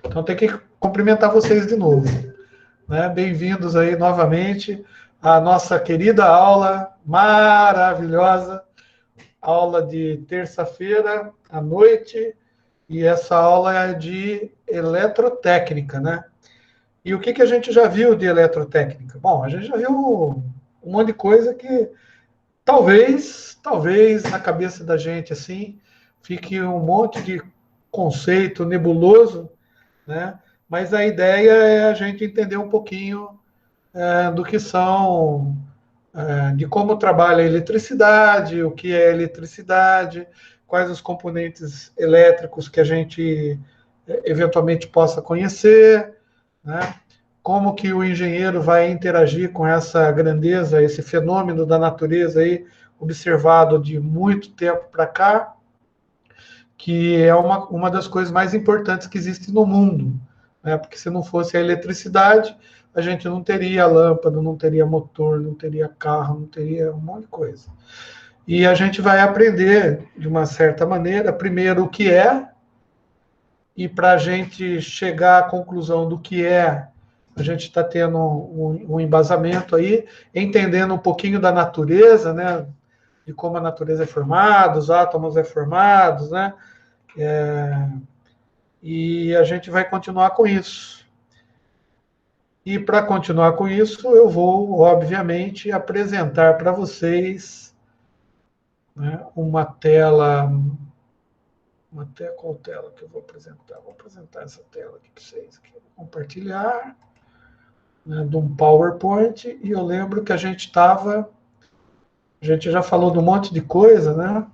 Então tem que cumprimentar vocês de novo, né? Bem-vindos aí novamente à nossa querida aula maravilhosa, aula de terça-feira à noite, e essa aula é de eletrotécnica, né? E o que a gente já viu de eletrotécnica? Bom, a gente já viu um monte de coisa que talvez na cabeça da gente assim fique um monte de conceito nebuloso, né? Mas a ideia é a gente entender um pouquinho do que são, de como trabalha a eletricidade, o que é eletricidade, quais os componentes elétricos que a gente eventualmente possa conhecer, né? Como que o engenheiro vai interagir com essa grandeza, esse fenômeno da natureza aí, observado de muito tempo para cá, que é uma das coisas mais importantes que existe no mundo, né? Porque se não fosse a eletricidade, a gente não teria lâmpada, não teria motor, não teria carro, não teria um monte de coisa. E a gente vai aprender, de uma certa maneira, primeiro o que é, e para a gente chegar à conclusão do que é, a gente está tendo um embasamento aí, entendendo um pouquinho da natureza, né? De como a natureza é formada, os átomos é formados, né? E a gente vai continuar com isso. E para continuar com isso, eu vou, obviamente, apresentar para vocês, né, uma tela. Qual tela que eu vou apresentar? Vou apresentar essa tela aqui para vocês. Aqui. Vou compartilhar, né, de um PowerPoint. E eu lembro que a gente já falou de um monte de coisa, né?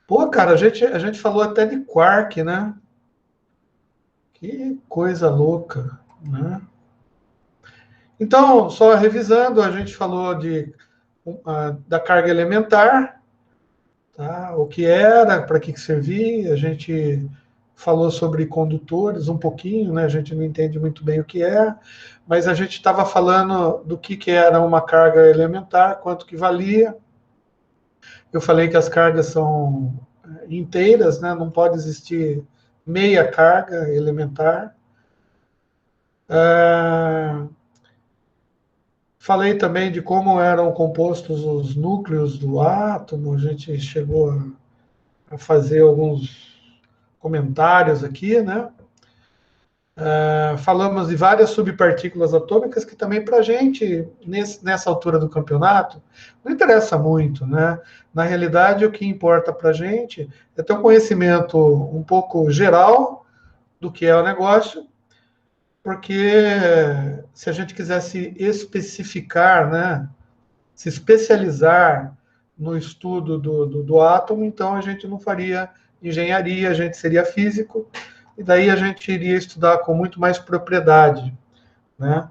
Pô, cara, a gente falou até de quark, né? Que coisa louca, né? Então, só revisando, a gente falou da carga elementar, tá? O que era, para que servia, a gente falou sobre condutores um pouquinho, né? A gente não entende muito bem o que é, mas a gente estava falando do que era uma carga elementar, quanto que valia. Eu falei que as cargas são inteiras, né? Não pode existir meia carga elementar. Falei também de como eram compostos os núcleos do átomo, a gente chegou a fazer alguns comentários aqui, né? Falamos de várias subpartículas atômicas que também para a gente, nessa altura do campeonato, não interessa muito, né? Na realidade, o que importa para a gente é ter um conhecimento um pouco geral do que é o negócio, porque se a gente quisesse especificar, né, se especializar no estudo do átomo, então a gente não faria engenharia, a gente seria físico, e daí a gente iria estudar com muito mais propriedade, né?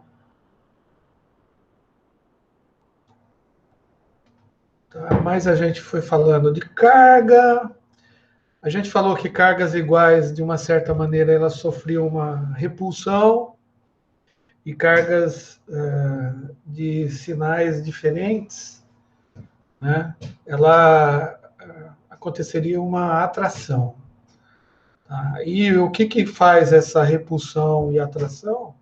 Tá, mas a gente foi falando de carga, a gente falou que cargas iguais, de uma certa maneira, elas sofriam uma repulsão, e cargas de sinais diferentes, né? Ela aconteceria uma atração. Tá? E o que faz essa repulsão e atração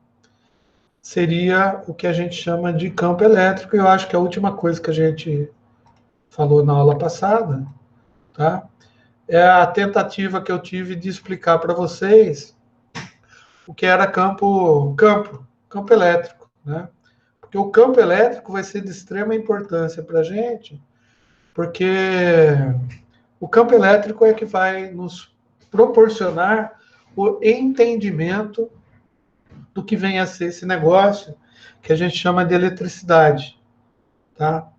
seria o que a gente chama de campo elétrico. Eu acho que a última coisa que a gente falou na aula passada, tá? É a tentativa que eu tive de explicar para vocês o que era campo elétrico, né? Porque o campo elétrico vai ser de extrema importância para a gente, porque o campo elétrico é que vai nos proporcionar o entendimento do que vem a ser esse negócio que a gente chama de eletricidade, tá?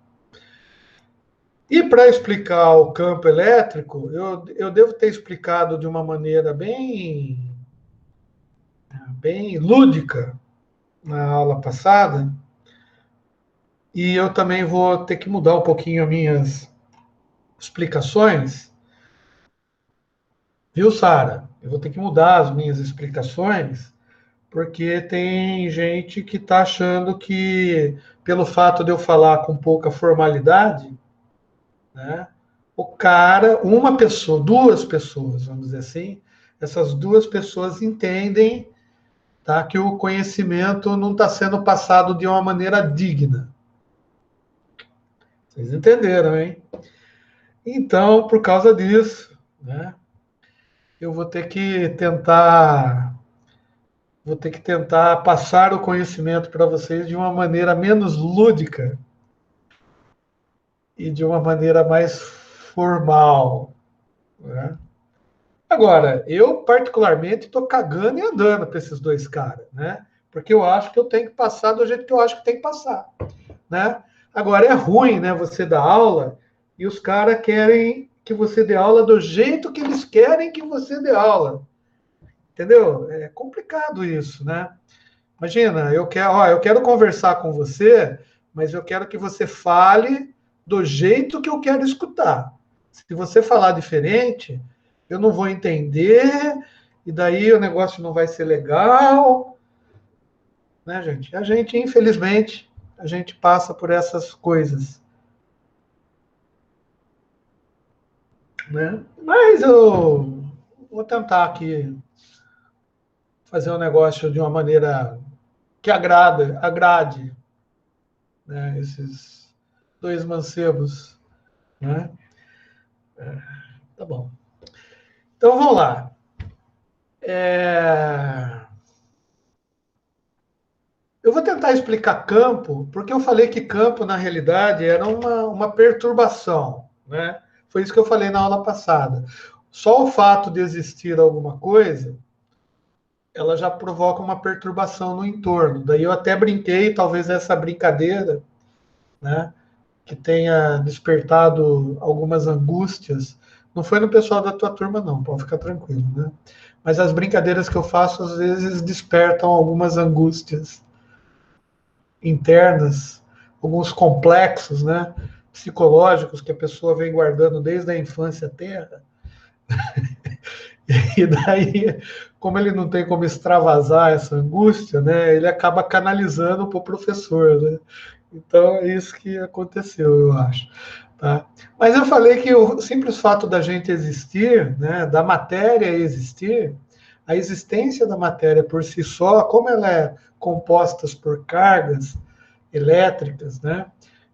E para explicar o campo elétrico, eu devo ter explicado de uma maneira bem lúdica na aula passada, e eu também vou ter que mudar um pouquinho as minhas explicações, viu, Sara? Eu vou ter que mudar as minhas explicações, porque tem gente que está achando que, pelo fato de eu falar com pouca formalidade, né, o cara, uma pessoa, duas pessoas, vamos dizer assim, essas duas pessoas entendem, tá, que o conhecimento não está sendo passado de uma maneira digna. Vocês entenderam, hein? Então, por causa disso, né, eu vou ter que tentar passar o conhecimento para vocês de uma maneira menos lúdica e de uma maneira mais formal, né? Agora, eu particularmente estou cagando e andando para esses dois caras, né? Porque eu acho que eu tenho que passar do jeito que eu acho que tem que passar, né? Agora, é ruim, né, você dar aula e os caras querem que você dê aula do jeito que eles querem que você dê aula. Entendeu? É complicado isso, né? Imagina, eu quero conversar com você, mas eu quero que você fale do jeito que eu quero escutar. Se você falar diferente, eu não vou entender, e daí o negócio não vai ser legal, né, gente? A gente, infelizmente, a gente passa por essas coisas, né? Mas eu vou tentar aqui fazer um negócio de uma maneira que agrade, né, esses dois mancebos, né? Tá bom. Então vamos lá. Eu vou tentar explicar campo, porque eu falei que campo, na realidade, era uma perturbação, né? Foi isso que eu falei na aula passada. Só o fato de existir alguma coisa, ela já provoca uma perturbação no entorno. Daí eu até brinquei, talvez essa brincadeira, né, que tenha despertado algumas angústias. Não foi no pessoal da tua turma, não, pode ficar tranquilo, né? Mas as brincadeiras que eu faço, às vezes, despertam algumas angústias internas, alguns complexos, né, psicológicos que a pessoa vem guardando desde a infância terra. E daí, como ele não tem como extravasar essa angústia, né, ele acaba canalizando para o professor, né? Então é isso que aconteceu, eu acho. Tá? Mas eu falei que o simples fato da gente existir, né, da matéria existir, a existência da matéria por si só, como ela é composta por cargas elétricas, né,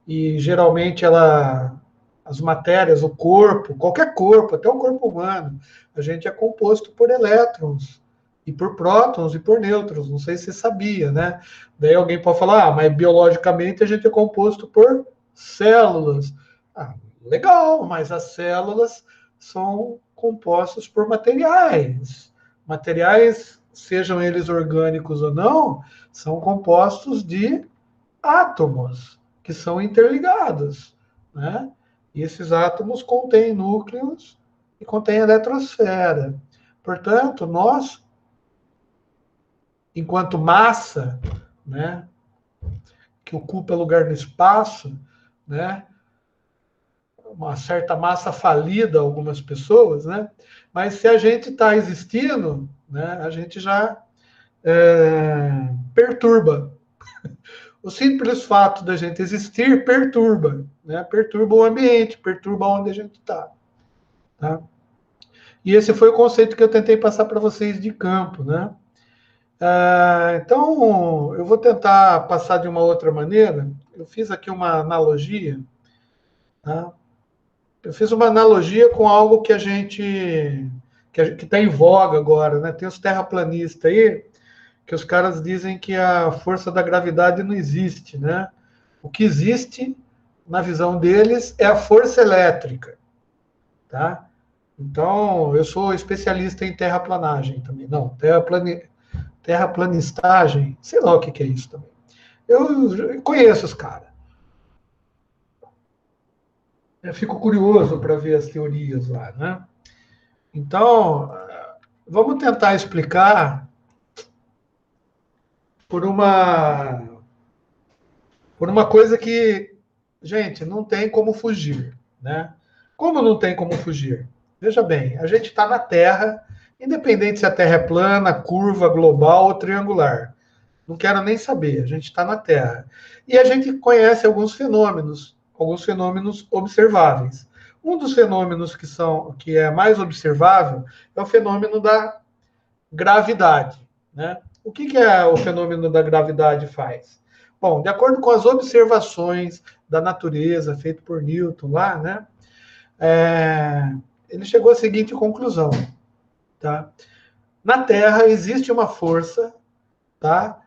e geralmente as matérias, o corpo, qualquer corpo, até o corpo humano, a gente é composto por elétrons, e por prótons e por nêutrons, não sei se você sabia, né? Daí alguém pode falar, mas biologicamente a gente é composto por células. Ah, legal, mas as células são compostas por materiais. Materiais, sejam eles orgânicos ou não, são compostos de átomos, que são interligados, né? E esses átomos contêm núcleos e contêm eletrosfera. Portanto, nós, enquanto massa, né, que ocupa lugar no espaço, né, uma certa massa falida, algumas pessoas, né, mas se a gente está existindo, né, a gente já perturba. O simples fato da gente existir perturba, né, perturba o ambiente, perturba onde a gente está. Tá? E esse foi o conceito que eu tentei passar para vocês de campo, né? Então, eu vou tentar passar de uma outra maneira. Eu fiz aqui uma analogia. Tá? Eu fiz uma analogia com algo que a gente que está em voga agora, né? Tem os terraplanistas aí que os caras dizem que a força da gravidade não existe, né? O que existe, na visão deles, é a força elétrica, tá? Então, eu sou especialista em terraplanagem também. Não, terraplanistagem, sei lá o que é isso também. Eu conheço os caras. Eu fico curioso para ver as teorias lá, né? Então, vamos tentar explicar por uma por uma coisa que, gente, não tem como fugir, né? Como não tem como fugir? Veja bem, a gente está na Terra, independente se a Terra é plana, curva, global ou triangular. Não quero nem saber, a gente está na Terra. E a gente conhece alguns fenômenos observáveis. Um dos fenômenos que é mais observável é o fenômeno da gravidade, né? O que é o fenômeno da gravidade faz? Bom, de acordo com as observações da natureza feitas por Newton lá, né? Ele chegou à seguinte conclusão, tá? Na Terra existe uma força, tá?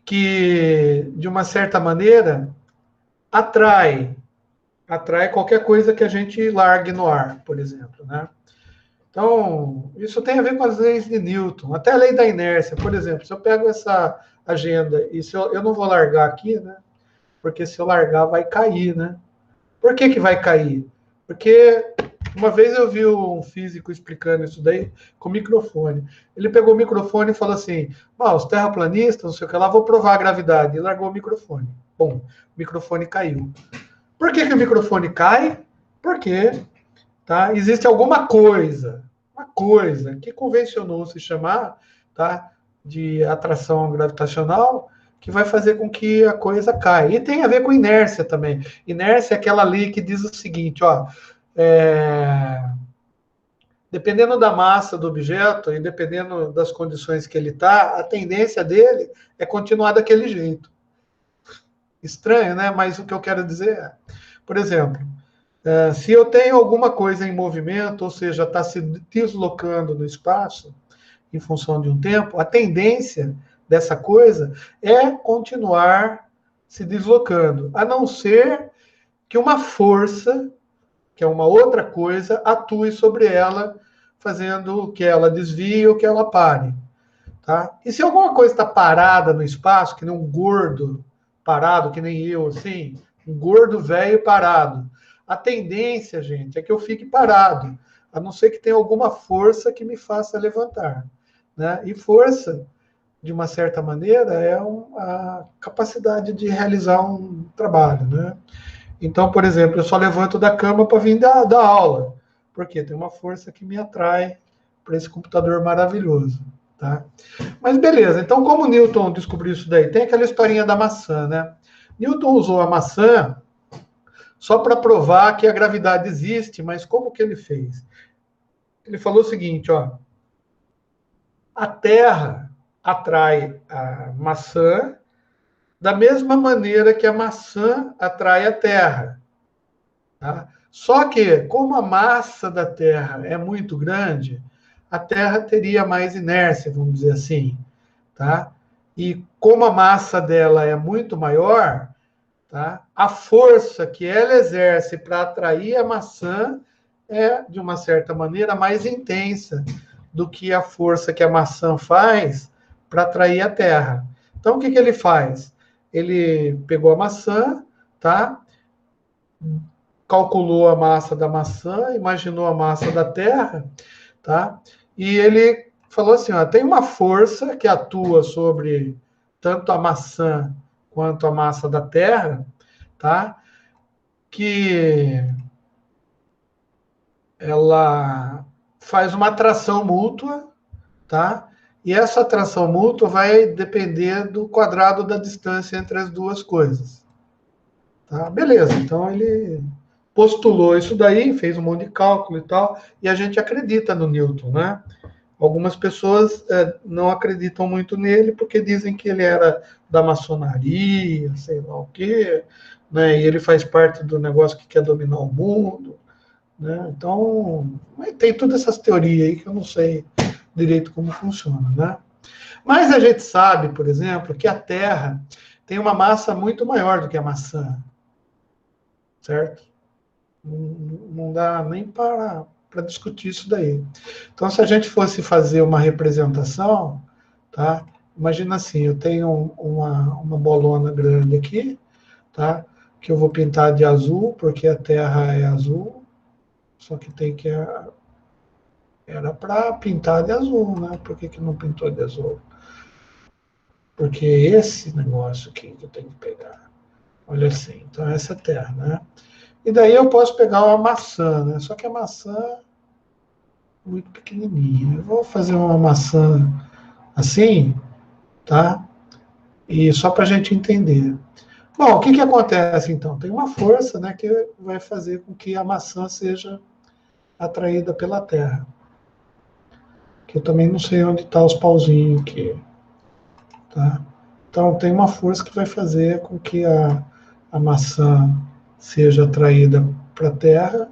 Que, de uma certa maneira, atrai qualquer coisa que a gente largue no ar, por exemplo, né? Então, isso tem a ver com as leis de Newton, até a lei da inércia, por exemplo. Se eu pego essa agenda e se eu não vou largar aqui, né? Porque se eu largar vai cair, né? Por que vai cair? Porque uma vez eu vi um físico explicando isso daí com microfone. Ele pegou o microfone e falou assim: os terraplanistas, não sei o que lá, vou provar a gravidade. E largou o microfone. Bom, o microfone caiu. Por que o microfone cai? Porque existe alguma coisa, uma coisa que convencionou se chamar, tá, de atração gravitacional, que vai fazer com que a coisa caia. E tem a ver com inércia também. Inércia é aquela lei que diz o seguinte, dependendo da massa do objeto e dependendo das condições que ele está, a tendência dele é continuar daquele jeito. Estranho, né? Mas o que eu quero dizer é, por exemplo, se eu tenho alguma coisa em movimento, ou seja, está se deslocando no espaço, em função de um tempo, a tendência dessa coisa é continuar se deslocando, a não ser que uma força, que é uma outra coisa, atue sobre ela, fazendo que ela desvie ou que ela pare. Tá? E se alguma coisa está parada no espaço, que nem um gordo parado, que nem eu, assim, um gordo velho parado, a tendência, gente, é que eu fique parado, a não ser que tenha alguma força que me faça levantar. Né? E força, de uma certa maneira, é a capacidade de realizar um trabalho. Né? Então, por exemplo, eu só levanto da cama para vir da aula, porque tem uma força que me atrai para esse computador maravilhoso. Tá? Mas beleza, então como Newton descobriu isso daí? Tem aquela historinha da maçã, né? Newton usou a maçã só para provar que a gravidade existe, mas como que ele fez? Ele falou o seguinte, a Terra atrai a maçã da mesma maneira que a maçã atrai a Terra. Tá? Só que, como a massa da Terra é muito grande, a Terra teria mais inércia, vamos dizer assim. Tá? E como a massa dela é muito maior, tá? A força que ela exerce para atrair a maçã é, de uma certa maneira, mais intensa do que a força que a maçã faz para atrair a Terra. Então, o que ele faz? Ele pegou a maçã, tá? Calculou a massa da maçã, imaginou a massa da Terra, tá? E ele falou assim, tem uma força que atua sobre tanto a maçã quanto a massa da Terra, tá? Que ela faz uma atração mútua, tá? E essa atração mútua vai depender do quadrado da distância entre as duas coisas. Tá? Beleza, então ele postulou isso daí, fez um monte de cálculo e tal, e a gente acredita no Newton, né? Algumas pessoas não acreditam muito nele porque dizem que ele era da maçonaria, sei lá o quê, né? E ele faz parte do negócio que quer dominar o mundo, né? Então, tem todas essas teorias aí que eu não sei direito como funciona, né? Mas a gente sabe, por exemplo, que a Terra tem uma massa muito maior do que a maçã, certo? Não dá nem para discutir isso daí. Então, se a gente fosse fazer uma representação, tá? Imagina assim, eu tenho uma bolona grande aqui, tá? Que eu vou pintar de azul, porque a Terra é azul, só que tem que... Era para pintar de azul, né? Por que não pintou de azul? Porque esse negócio aqui que eu tenho que pegar. Olha assim, então essa é a Terra, né? E daí eu posso pegar uma maçã, né? Só que a maçã é muito pequenininha. Eu vou fazer uma maçã assim, tá? E só para a gente entender. Bom, o que acontece então? Tem uma força, né, que vai fazer com que a maçã seja atraída pela Terra. Que eu também não sei onde estão os pauzinhos aqui. Tá? Então, tem uma força que vai fazer com que a maçã seja atraída para a Terra.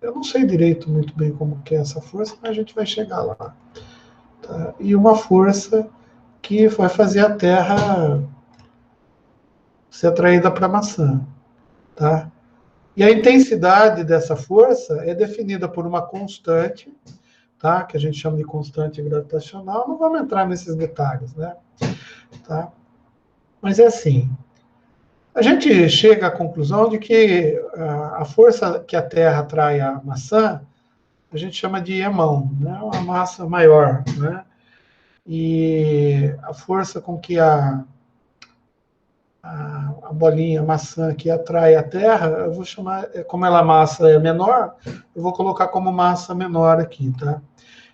Eu não sei direito muito bem como que é essa força, mas a gente vai chegar lá. Tá? E uma força que vai fazer a Terra ser atraída para a maçã. Tá? E a intensidade dessa força é definida por uma constante, tá? Que a gente chama de constante gravitacional. Não vamos entrar nesses detalhes, né? Tá? Mas é assim, a gente chega à conclusão de que a força que a Terra atrai a maçã, a gente chama de emão, né? Uma massa maior, né? E a força com que a bolinha, a maçã que atrai a Terra, eu vou chamar, como ela massa é menor, eu vou colocar como massa menor aqui, tá?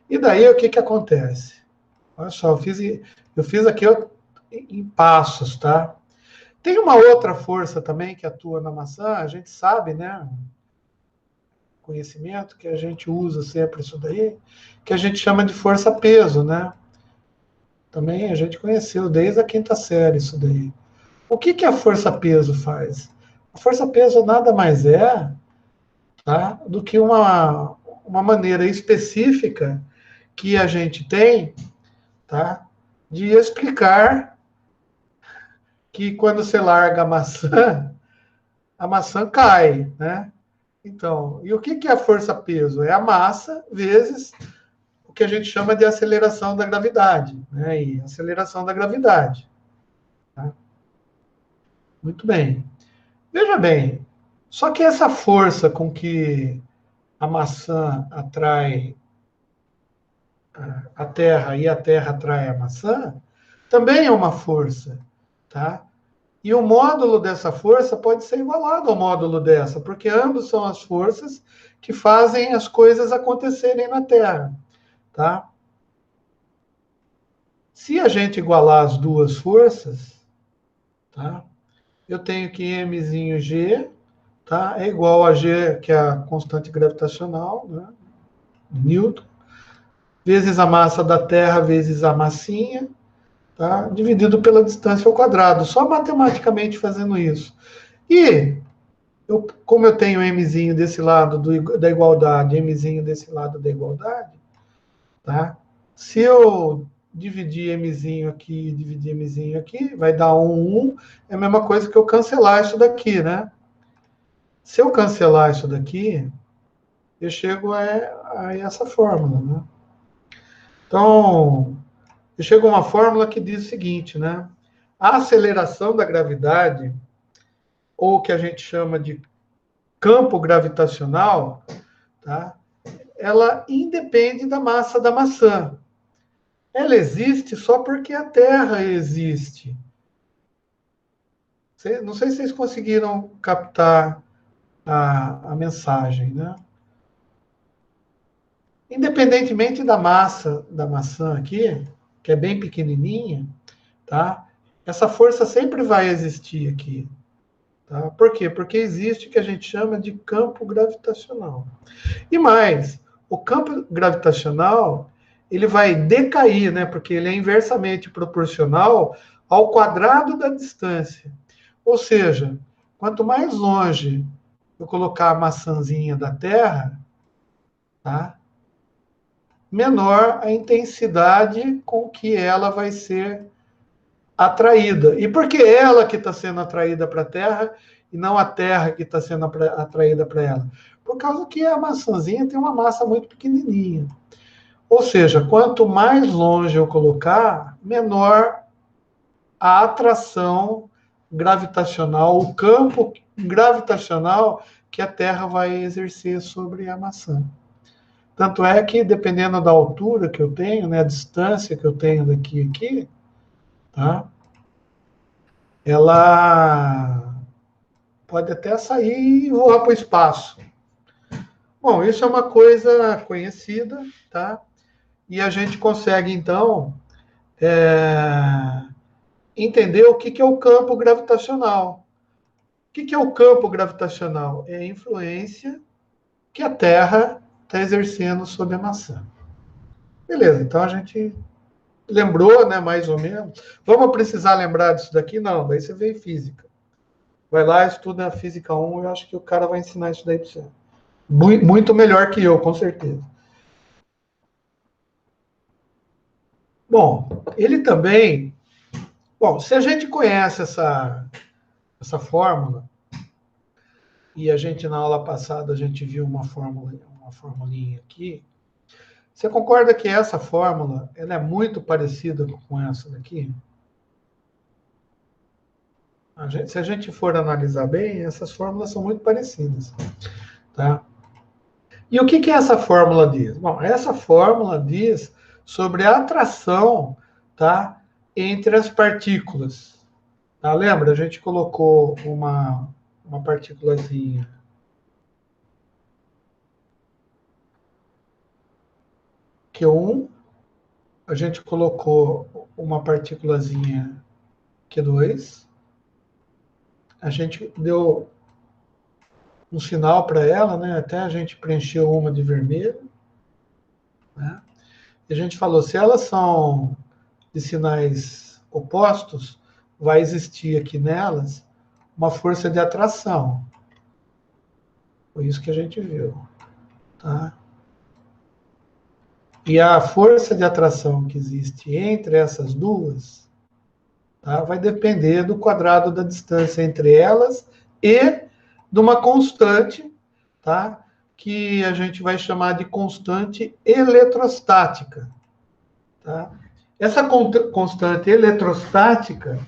E daí o que acontece? Olha só, eu fiz aqui em passos, tá? Tem uma outra força também que atua na maçã, a gente sabe, né? Conhecimento que a gente usa sempre isso daí, que a gente chama de força-peso, né? Também a gente conheceu desde a quinta série isso daí. O que a força-peso faz? A força-peso nada mais é, tá, do que uma maneira específica que a gente tem, tá, de explicar que quando você larga a maçã cai, né? Então, e o que é a força-peso? É a massa vezes o que a gente chama de aceleração da gravidade, né? E aceleração da gravidade. Tá? Muito bem. Veja bem, só que essa força com que a maçã atrai a Terra e a Terra atrai a maçã, também é uma força, tá? E o módulo dessa força pode ser igualado ao módulo dessa, porque ambos são as forças que fazem as coisas acontecerem na Terra, tá? Se a gente igualar as duas forças, tá? Eu tenho que mg, tá? É igual a g, que é a constante gravitacional, né? Newton, vezes a massa da Terra, vezes a massinha, tá? Dividido pela distância ao quadrado, só matematicamente fazendo isso. E, como eu tenho mzinho desse lado da igualdade, mzinho desse lado da igualdade, tá? Se eu dividir mzinho aqui e dividir mzinho aqui, vai dar 1. É a mesma coisa que eu cancelar isso daqui, né? Se eu cancelar isso daqui, eu chego a essa fórmula, né? Então, eu chego a uma fórmula que diz o seguinte, né? A aceleração da gravidade, ou o que a gente chama de campo gravitacional, tá? Ela independe da massa da maçã. Ela existe só porque a Terra existe. Não sei se vocês conseguiram captar a mensagem, né? Independentemente da massa da maçã aqui, que é bem pequenininha, tá? Essa força sempre vai existir aqui, tá? Por quê? Porque existe o que a gente chama de campo gravitacional. E mais, o campo gravitacional, ele vai decair, né? Porque ele é inversamente proporcional ao quadrado da distância. Ou seja, quanto mais longe eu colocar a maçãzinha da Terra, tá? Menor a intensidade com que ela vai ser atraída. E por que ela que está sendo atraída para a Terra e não a Terra que está sendo atraída para ela? Por causa que a maçãzinha tem uma massa muito pequenininha. Ou seja, quanto mais longe eu colocar, menor a atração gravitacional, o campo gravitacional que a Terra vai exercer sobre a maçã. Tanto é que, dependendo da altura que eu tenho, né, a distância que eu tenho daqui a aqui, tá? Ela pode até sair e voar para o espaço. Bom, isso é uma coisa conhecida, tá? E a gente consegue, então, entender o que é o campo gravitacional. que é o campo gravitacional? É a influência que a Terra está exercendo sobre a maçã. Beleza, então a gente lembrou, né, mais ou menos. Vamos precisar lembrar disso daqui? Não, daí você vê em física. Vai lá, estuda a física 1, eu acho que o cara vai ensinar isso daí para você. Muito melhor que eu, com certeza. Bom, ele também... Bom, se a gente conhece essa fórmula, e a gente, na aula passada, a gente viu uma formulinha aqui, você concorda que essa fórmula ela é muito parecida com essa daqui? Se a gente for analisar bem, essas fórmulas são muito parecidas. Tá? E o que essa fórmula diz? Bom, essa fórmula diz sobre a atração, tá, entre as partículas. Tá? Lembra? A gente colocou uma partículazinha Q1, a gente colocou uma partículazinha Q2, a gente deu um sinal para ela, né? Até a gente preencheu uma de vermelho, né? E a gente falou, se elas são de sinais opostos, vai existir aqui nelas uma força de atração. Foi isso que a gente viu, tá? E a força de atração que existe entre essas duas, tá, vai depender do quadrado da distância entre elas e de uma constante, tá, que a gente vai chamar de constante eletrostática. Tá? Essa constante eletrostática,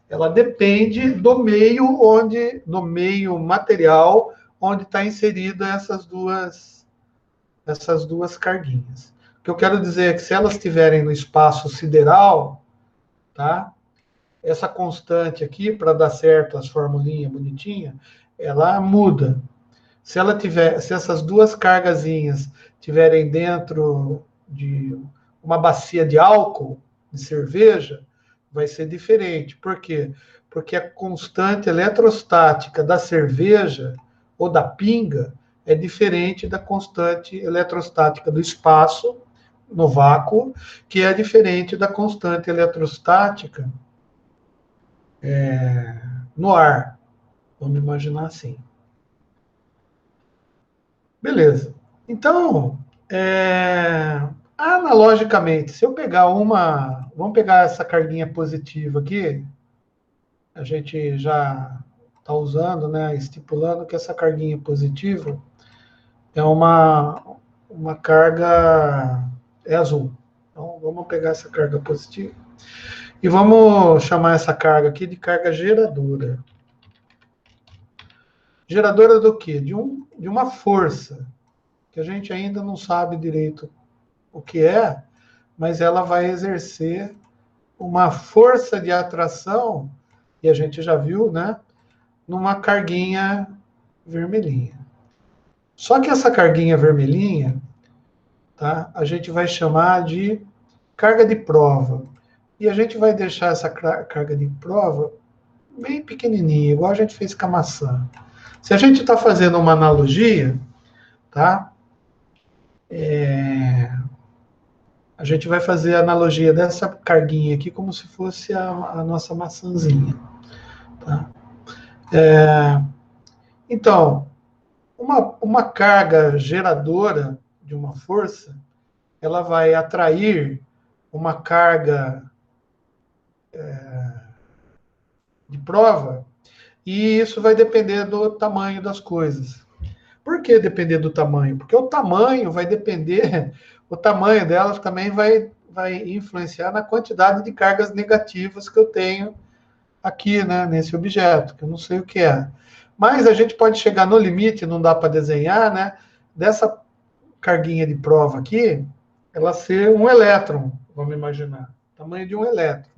ela depende do meio material onde está inserida essas duas carguinhas. O que eu quero dizer é que se elas estiverem no espaço sideral, tá? Essa constante aqui, para dar certo as formulinhas bonitinhas, ela muda. Se essas duas cargazinhas estiverem dentro de uma bacia de álcool, de cerveja, vai ser diferente. Por quê? Porque a constante eletrostática da cerveja ou da pinga é diferente da constante eletrostática do espaço, no vácuo, que é diferente da constante eletrostática no ar. Vamos imaginar assim. Beleza. Então, analogicamente, se eu pegar vamos pegar essa carguinha positiva aqui, a gente já está usando, né, estipulando que essa carguinha positiva é uma carga azul. Então, vamos pegar essa carga positiva e vamos chamar essa carga aqui de carga geradora. Geradora do quê? De uma força, que a gente ainda não sabe direito o que é, mas ela vai exercer uma força de atração, e a gente já viu, né, numa carguinha vermelhinha. Só que essa carguinha vermelhinha, tá, a gente vai chamar de carga de prova. E a gente vai deixar essa carga de prova bem pequenininha, igual a gente fez com a maçã. Se a gente está fazendo uma analogia, tá? A gente vai fazer a analogia dessa carguinha aqui como se fosse a nossa maçãzinha. Tá? Então, uma carga geradora de uma força, ela vai atrair uma carga de prova, e isso vai depender do tamanho das coisas. Por que depender do tamanho? Porque o tamanho vai depender, o tamanho delas também vai influenciar na quantidade de cargas negativas que eu tenho aqui, né, nesse objeto, que eu não sei o que é. Mas a gente pode chegar no limite, não dá para desenhar, né, dessa carguinha de prova aqui, ela ser um elétron, vamos imaginar, tamanho de um elétron.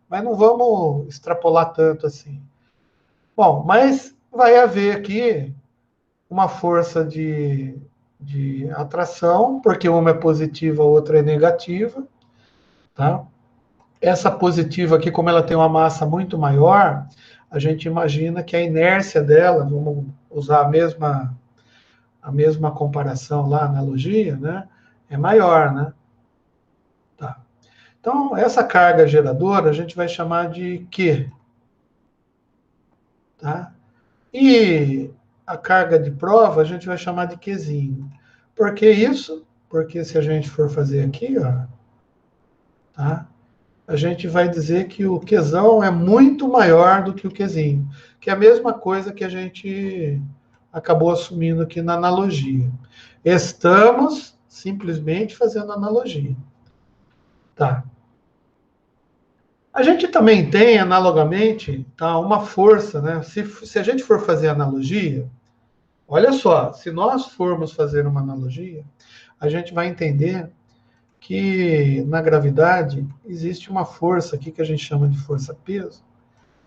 Mas não vamos extrapolar tanto assim. Bom, mas vai haver aqui uma força de atração, porque uma é positiva, a outra é negativa, tá? Essa positiva aqui, como ela tem uma massa muito maior, a gente imagina que a inércia dela, vamos usar a mesma comparação lá, analogia, né? É maior, né? Tá. Então, essa carga geradora a gente vai chamar de Q, tá? E a carga de prova a gente vai chamar de Qzinho. Por que isso? Porque se a gente for fazer aqui, ó, tá? A gente vai dizer que o Qzão é muito maior do que o Qzinho, que é a mesma coisa que a gente acabou assumindo aqui na analogia. Estamos simplesmente fazendo analogia. Tá. A gente também tem, analogamente, tá, uma força, né? Se a gente for fazer analogia, olha só, se nós formos fazer uma analogia, a gente vai entender que na gravidade existe uma força aqui que a gente chama de força-peso,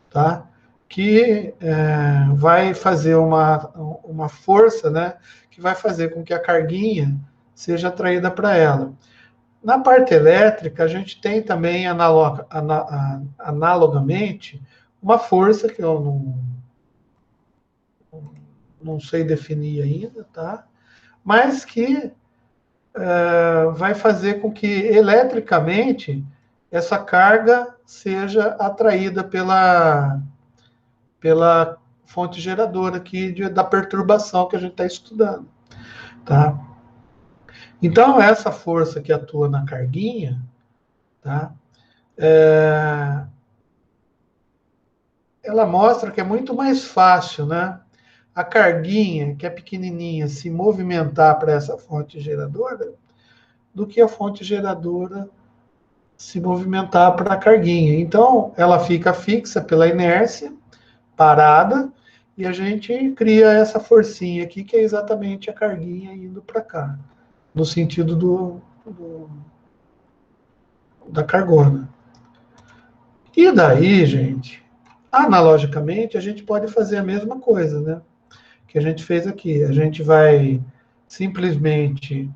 tá? Que vai fazer uma força, né? Que vai fazer com que a carguinha seja atraída para ela. Na parte elétrica, a gente tem também analogamente uma força que eu não sei definir ainda, tá? Mas que vai fazer com que eletricamente essa carga seja atraída pela fonte geradora aqui da perturbação que a gente está estudando, tá? Então, essa força que atua na carguinha, tá? Ela mostra que é muito mais fácil, né? A carguinha, que é pequenininha, se movimentar para essa fonte geradora, do que a fonte geradora se movimentar para a carguinha. Então, ela fica fixa pela inércia, parada, e a gente cria essa forcinha aqui, que é exatamente a carguinha indo para cá, no sentido da cargona. E daí, gente, analogicamente, a gente pode fazer a mesma coisa, né? Que a gente fez aqui. A gente vai simplesmente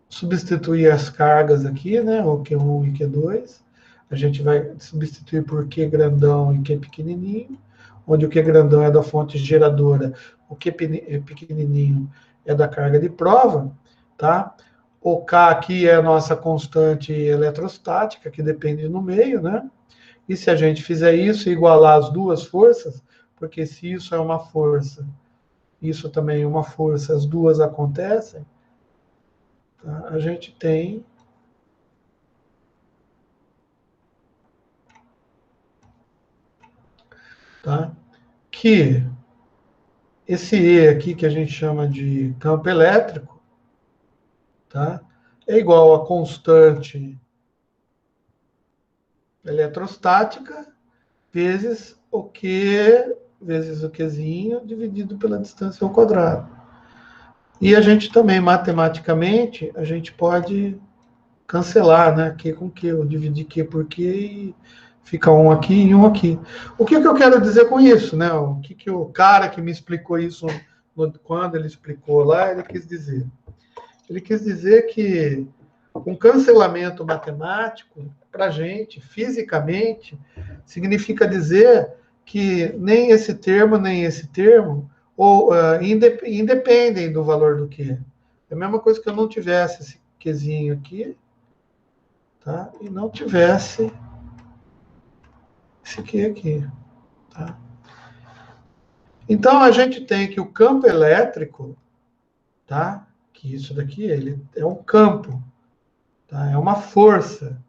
substituir as cargas aqui, né? O Q1 e Q2. A gente vai substituir por Q grandão e Q pequenininho, onde o Q grandão é da fonte geradora, o Q pequenininho é da carga de prova, tá? O K aqui é a nossa constante eletrostática, que depende no meio, né? E se a gente fizer isso, igualar as duas forças, porque se isso é uma força, isso também é uma força, as duas acontecem, tá? A gente tem tá? Que esse E aqui, que a gente chama de campo elétrico, tá? É igual a constante eletrostática vezes o Qzinho dividido pela distância ao quadrado. E a gente também, matematicamente, a gente pode cancelar, né? Q com Q, eu dividir Q por Q e fica um aqui e um aqui. O que eu quero dizer com isso, né? O que o cara que me explicou isso, quando ele explicou lá, ele quis dizer? Ele quis dizer que um cancelamento matemático, para a gente, fisicamente, significa dizer que nem esse termo, nem esse termo, independem do valor do Q. É a mesma coisa que eu não tivesse esse Qzinho aqui, tá? E não tivesse esse Q aqui, tá? Então, a gente tem que o campo elétrico, tá? Que isso daqui ele é um campo, tá? É uma força,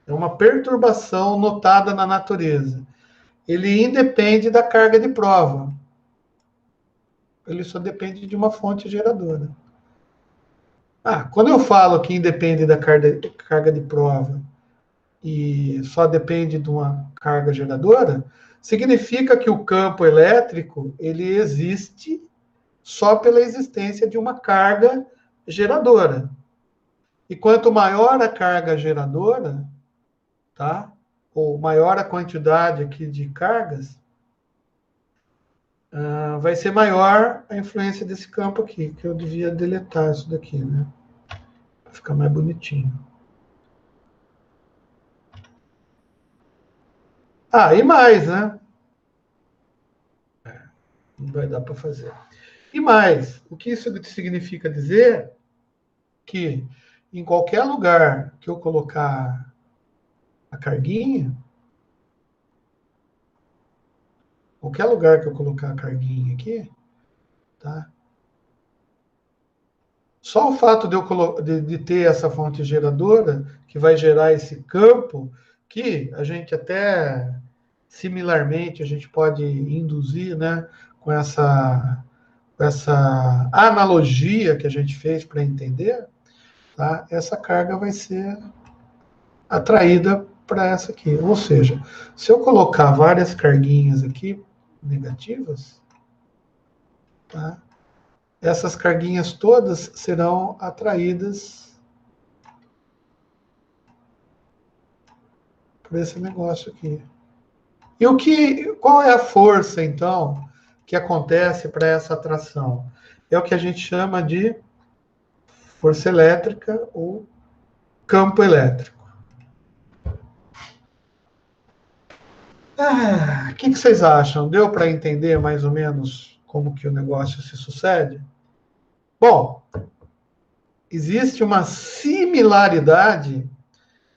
é uma perturbação notada na natureza. Ele independe da carga de prova. Ele só depende de uma fonte geradora. Quando eu falo que independe da carga de prova e só depende de uma carga geradora, significa que o campo elétrico ele existe só pela existência de uma carga geradora. E quanto maior a carga geradora, tá? Ou maior a quantidade aqui de cargas, vai ser maior a influência desse campo aqui, que eu devia deletar isso daqui, né? Para ficar mais bonitinho. Ah, e mais, né? Não vai dar para fazer. E mais, o que isso significa dizer que em qualquer lugar que eu colocar a carguinha, qualquer lugar que eu colocar a carguinha aqui, tá? Só o fato de eu de ter essa fonte geradora, que vai gerar esse campo, que a gente até similarmente a gente pode induzir, né, com essa analogia que a gente fez para entender, tá? Essa carga vai ser atraída para essa aqui. Ou seja, se eu colocar várias carguinhas aqui negativas, tá? Essas carguinhas todas serão atraídas por esse negócio aqui. E qual é a força, então, que acontece para essa atração? É o que a gente chama de força elétrica ou campo elétrico. O que vocês acham? Deu para entender mais ou menos como que o negócio se sucede? Bom, existe uma similaridade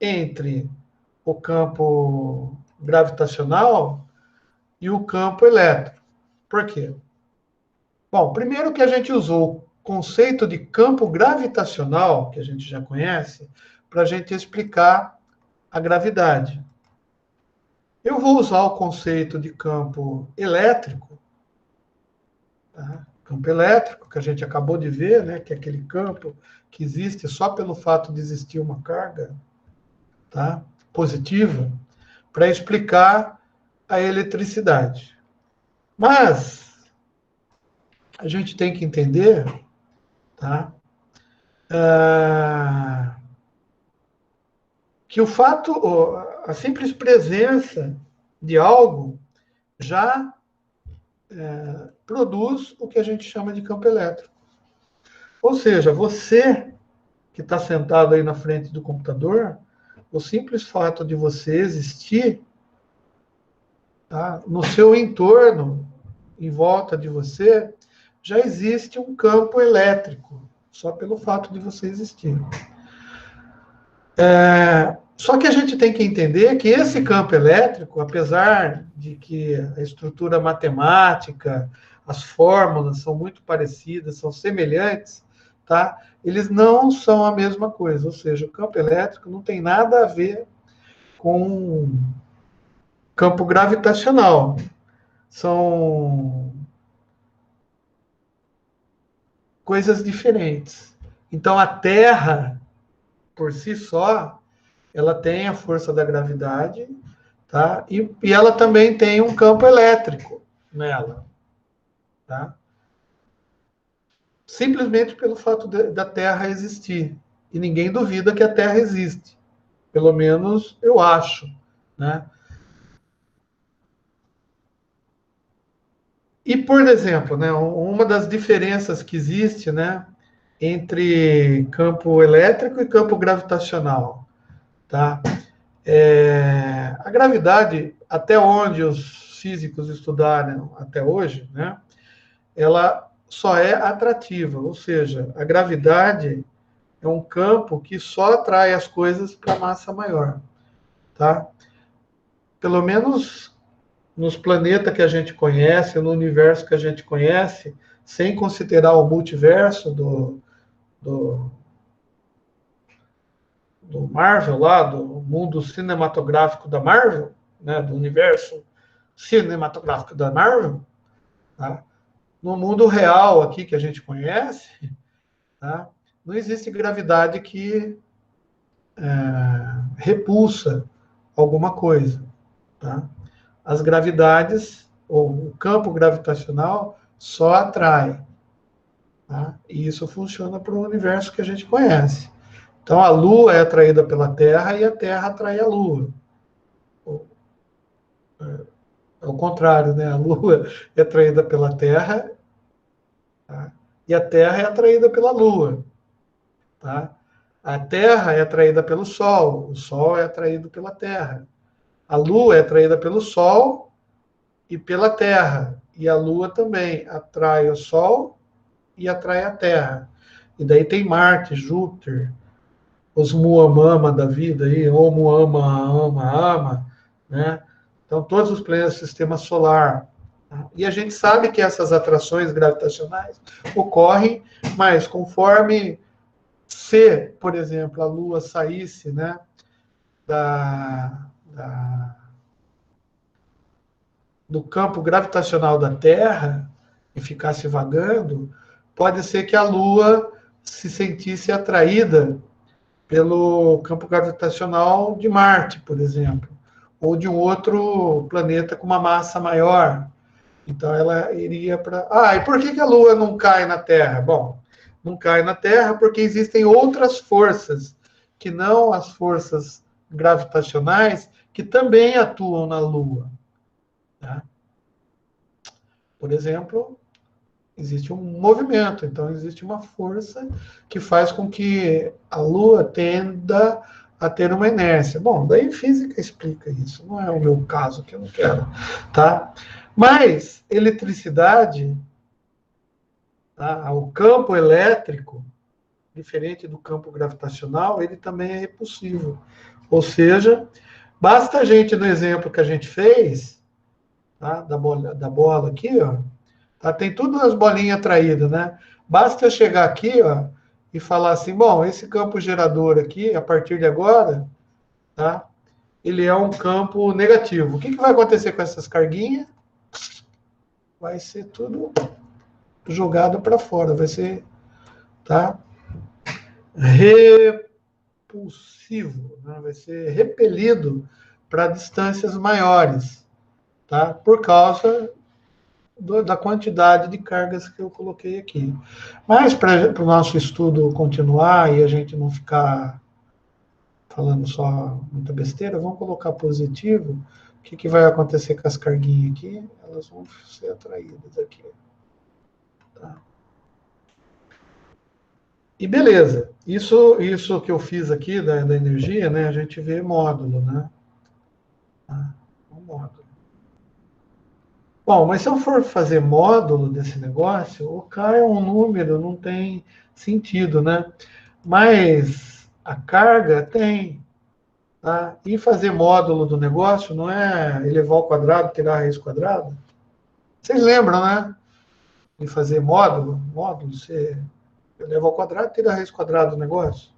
entre o campo gravitacional e o campo elétrico. Por quê? Bom, primeiro que a gente usou o conceito de campo gravitacional, que a gente já conhece, para a gente explicar a gravidade. Eu vou usar o conceito de campo elétrico, tá? Campo elétrico, que a gente acabou de ver, né, que é aquele campo que existe só pelo fato de existir uma carga, tá, positiva, para explicar a eletricidade. Mas a gente tem que entender, tá, que o fato, a simples presença de algo já produz o que a gente chama de campo elétrico. Ou seja, você que está sentado aí na frente do computador, o simples fato de você existir, tá, no seu entorno, em volta de você, já existe um campo elétrico, só pelo fato de você existir. Só que a gente tem que entender que esse campo elétrico, apesar de que a estrutura matemática, as fórmulas são muito parecidas, são semelhantes, tá? Eles não são a mesma coisa. Ou seja, o campo elétrico não tem nada a ver com campo gravitacional. São coisas diferentes. Então, a Terra, por si só, ela tem a força da gravidade, tá? E ela também tem um campo elétrico nela, tá? Simplesmente pelo fato da Terra existir. E ninguém duvida que a Terra existe. Pelo menos eu acho, né? E, por exemplo, né, uma das diferenças que existe, né, entre campo elétrico e campo gravitacional, tá? A gravidade, até onde os físicos estudaram até hoje, né, ela só é atrativa, ou seja, a gravidade é um campo que só atrai as coisas para a massa maior, tá? Pelo menos nos planetas que a gente conhece, no universo que a gente conhece, sem considerar o multiverso do, do Marvel lá, do mundo cinematográfico da Marvel, né, do universo cinematográfico da Marvel, tá? No mundo real aqui que a gente conhece, tá? Não existe gravidade que repulsa alguma coisa, tá? As gravidades, ou o campo gravitacional, só atrai, tá? E isso funciona para o universo que a gente conhece. Então, a Lua é atraída pela Terra e a Terra atrai a Lua. É o contrário, né? A Lua é atraída pela Terra, tá? E a Terra é atraída pela Lua, tá? A Terra é atraída pelo Sol, o Sol é atraído pela Terra, A Lua é atraída pelo Sol e pela Terra. E a Lua também atrai o Sol e atrai a Terra. E daí tem Marte, Júpiter, os Muamama da vida aí, ou Muama, né? Então, todos os planetas do sistema solar. Tá? E a gente sabe que essas atrações gravitacionais ocorrem, mas conforme se, por exemplo, a Lua saísse, né, do campo gravitacional da Terra e ficasse vagando, pode ser que a Lua se sentisse atraída pelo campo gravitacional de Marte, por exemplo, ou de um outro planeta com uma massa maior. Então ela iria para. Ah, e por que a Lua não cai na Terra? Bom, não cai na Terra porque existem outras forças, que não as forças gravitacionais, que também atuam na Lua. Tá? Por exemplo, existe um movimento, então existe uma força que faz com que a Lua tenda a ter uma inércia. Bom, daí física explica isso, não é o meu caso que eu não quero, tá? Mas eletricidade, tá? O campo elétrico, diferente do campo gravitacional, ele também é repulsivo. Ou seja, basta a gente, no exemplo que a gente fez, tá? Da bola aqui, ó, tá? Tem tudo as bolinhas atraídas, né? Basta eu chegar aqui, ó, e falar assim, bom, esse campo gerador aqui, a partir de agora, tá? Ele é um campo negativo. O que vai acontecer com essas carguinhas? Vai ser tudo jogado para fora, vai ser, tá? Repulsivo, né? Vai ser repelido para distâncias maiores, tá? Por causa da quantidade de cargas que eu coloquei aqui. Mas para o nosso estudo continuar e a gente não ficar falando só muita besteira, vamos colocar positivo. O que vai acontecer com as carguinhas aqui? Elas vão ser atraídas aqui. Tá? E beleza. Isso que eu fiz aqui da energia, né? A gente vê módulo, né? Tá? Um módulo. Bom, mas se eu for fazer módulo desse negócio, o K é um número, não tem sentido, né? Mas a carga tem. Tá? E fazer módulo do negócio não é elevar ao quadrado, tirar a raiz quadrada? Vocês lembram, né? De fazer módulo, você eleva ao quadrado, tira a raiz quadrada do negócio.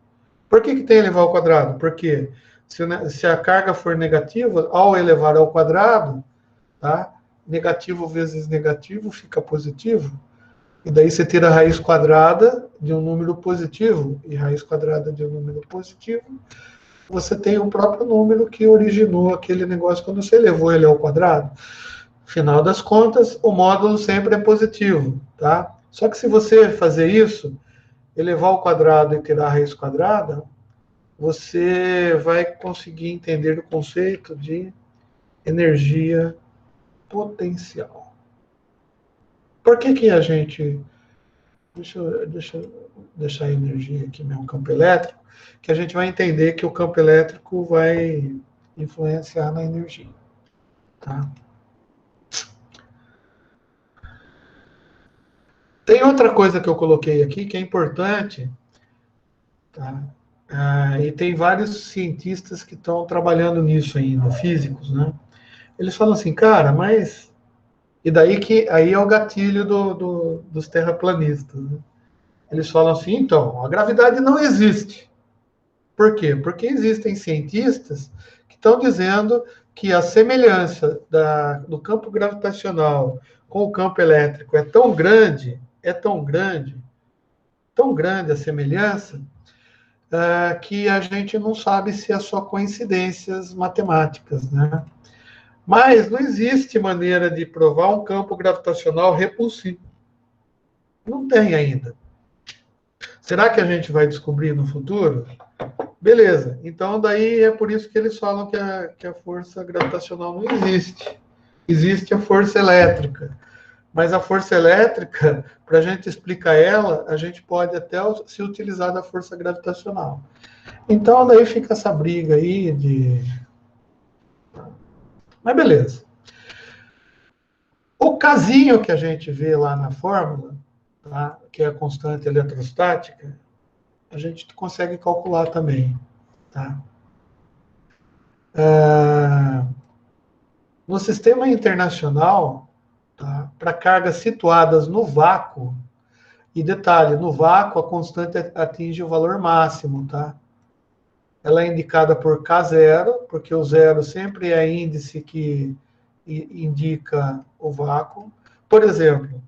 Por que tem elevar ao quadrado? Porque se a carga for negativa, ao elevar ao quadrado, tá? Negativo vezes negativo fica positivo. E daí você tira a raiz quadrada de um número positivo e raiz quadrada de um número positivo. Você tem o próprio número que originou aquele negócio quando você elevou ele ao quadrado. Final das contas, o módulo sempre é positivo, tá? Só que se você fazer isso, elevar ao quadrado e tirar a raiz quadrada, você vai conseguir entender o conceito de energia potencial. Por que a gente... Deixa eu deixar a energia aqui, mesmo campo elétrico, que a gente vai entender que o campo elétrico vai influenciar na energia. Tá? Tem outra coisa que eu coloquei aqui que é importante, tá? E tem vários cientistas que estão trabalhando nisso ainda, físicos, né? Eles falam assim, cara, mas... E daí que aí é o gatilho dos terraplanistas, né? Eles falam assim, então, a gravidade não existe. Por quê? Porque existem cientistas que estão dizendo que a semelhança do campo gravitacional com o campo elétrico é tão grande, tão grande a semelhança, que a gente não sabe se é só coincidências matemáticas, né? Mas não existe maneira de provar um campo gravitacional repulsivo. Não tem ainda. Será que a gente vai descobrir no futuro? Beleza. Então, daí é por isso que eles falam que a força gravitacional não existe. Existe a força elétrica. Mas a força elétrica, para a gente explicar ela, a gente pode até se utilizar da força gravitacional. Então, daí fica essa briga aí Mas beleza. O casinho que a gente vê lá na fórmula, tá? Que é a constante eletrostática, a gente consegue calcular também. Tá? No sistema internacional, tá? Para cargas situadas no vácuo, e detalhe, no vácuo a constante atinge o valor máximo, tá? Ela é indicada por K0, porque o zero sempre é índice que indica o vácuo. Por exemplo,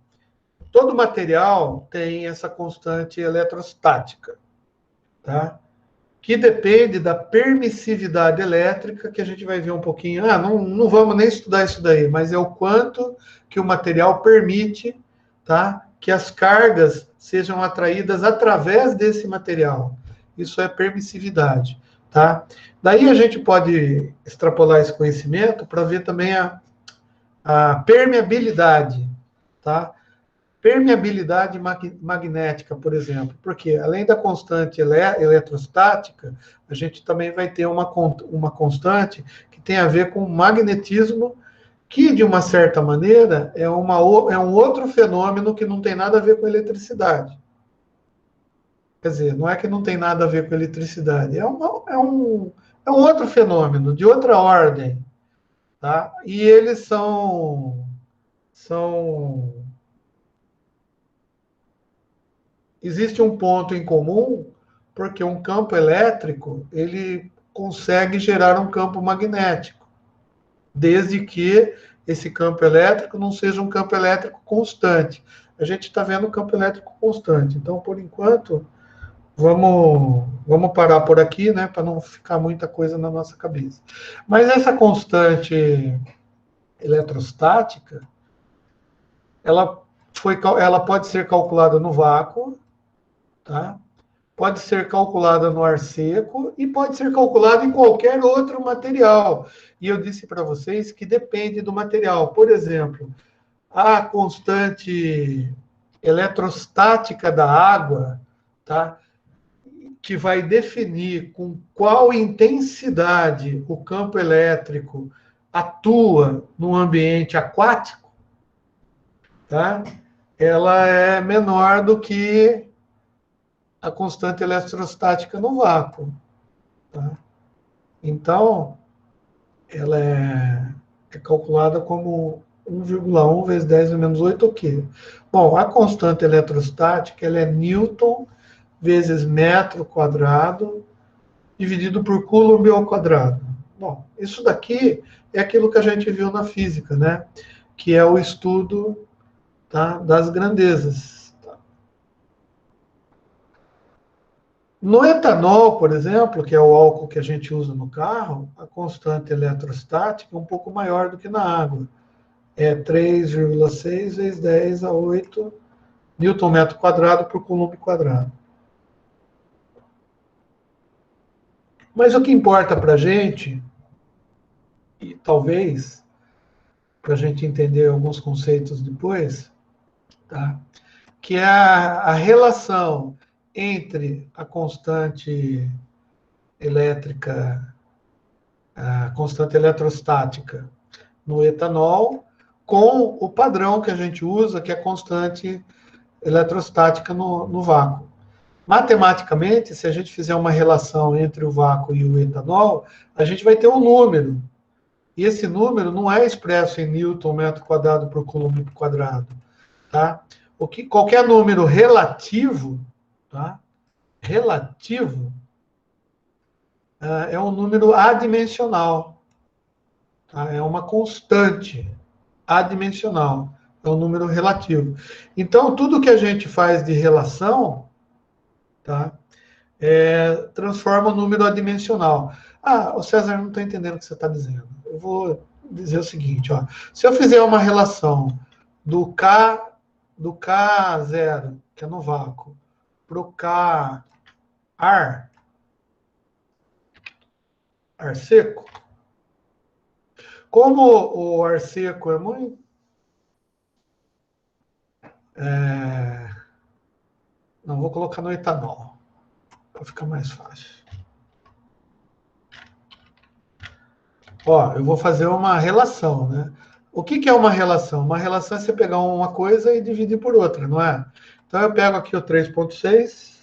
todo material tem essa constante eletrostática, tá? Que depende da permissividade elétrica, que a gente vai ver um pouquinho. Não vamos nem estudar isso daí, mas é o quanto que o material permite, tá? Que as cargas sejam atraídas através desse material. Isso é permissividade, tá? Daí a gente pode extrapolar esse conhecimento para ver também a permeabilidade, tá? Permeabilidade magnética, por exemplo, porque além da constante eletrostática, a gente também vai ter uma constante que tem a ver com magnetismo, que de uma certa maneira é um outro fenômeno que não tem nada a ver com eletricidade. Quer dizer, não é que não tem nada a ver com eletricidade, é um outro fenômeno, de outra ordem. Tá? E eles são existe um ponto em comum, porque um campo elétrico, ele consegue gerar um campo magnético, desde que esse campo elétrico não seja um campo elétrico constante. A gente está vendo um campo elétrico constante. Então, por enquanto, vamos parar por aqui, né, para não ficar muita coisa na nossa cabeça. Mas essa constante eletrostática, ela pode ser calculada no vácuo, tá? Pode ser calculada no ar seco e pode ser calculada em qualquer outro material. E eu disse para vocês que depende do material. Por exemplo, a constante eletrostática da água, tá? Que vai definir com qual intensidade o campo elétrico atua no ambiente aquático, tá? Ela é menor do que a constante eletrostática no vácuo. Tá? Então, ela é calculada como 1,1 vezes 10 menos 8 o quê? Bom, a constante eletrostática ela é Newton vezes metro quadrado dividido por Coulomb ao quadrado. Bom, isso daqui é aquilo que a gente viu na física, né? Que é o estudo, tá, das grandezas. No etanol, por exemplo, que é o álcool que a gente usa no carro, a constante eletrostática é um pouco maior do que na água. É 3,6 vezes 10 a 8 Newton metro quadrado por Coulomb quadrado. Mas o que importa para a gente, e talvez para a gente entender alguns conceitos depois, tá? Que é a relação entre a constante elétrica, a constante eletrostática no etanol, com o padrão que a gente usa, que é constante eletrostática no vácuo. Matematicamente, se a gente fizer uma relação entre o vácuo e o etanol, a gente vai ter um número. E esse número não é expresso em Newton metro quadrado por Coulomb quadrado. Tá? Qualquer número relativo, tá? Relativo, é um número adimensional. Tá? É uma constante adimensional. É um número relativo. Então, tudo que a gente faz de relação, tá? Transforma o número adimensional. O César não está entendendo o que você está dizendo. Eu vou dizer o seguinte, ó. Se eu fizer uma relação do K0, que é no vácuo, para o ar seco, como o ar seco é muito... Não, vou colocar no etanol, para ficar mais fácil. Ó, eu vou fazer uma relação, né? O que que é uma relação? Uma relação é você pegar uma coisa e dividir por outra, não é? Então eu pego aqui o 3,6.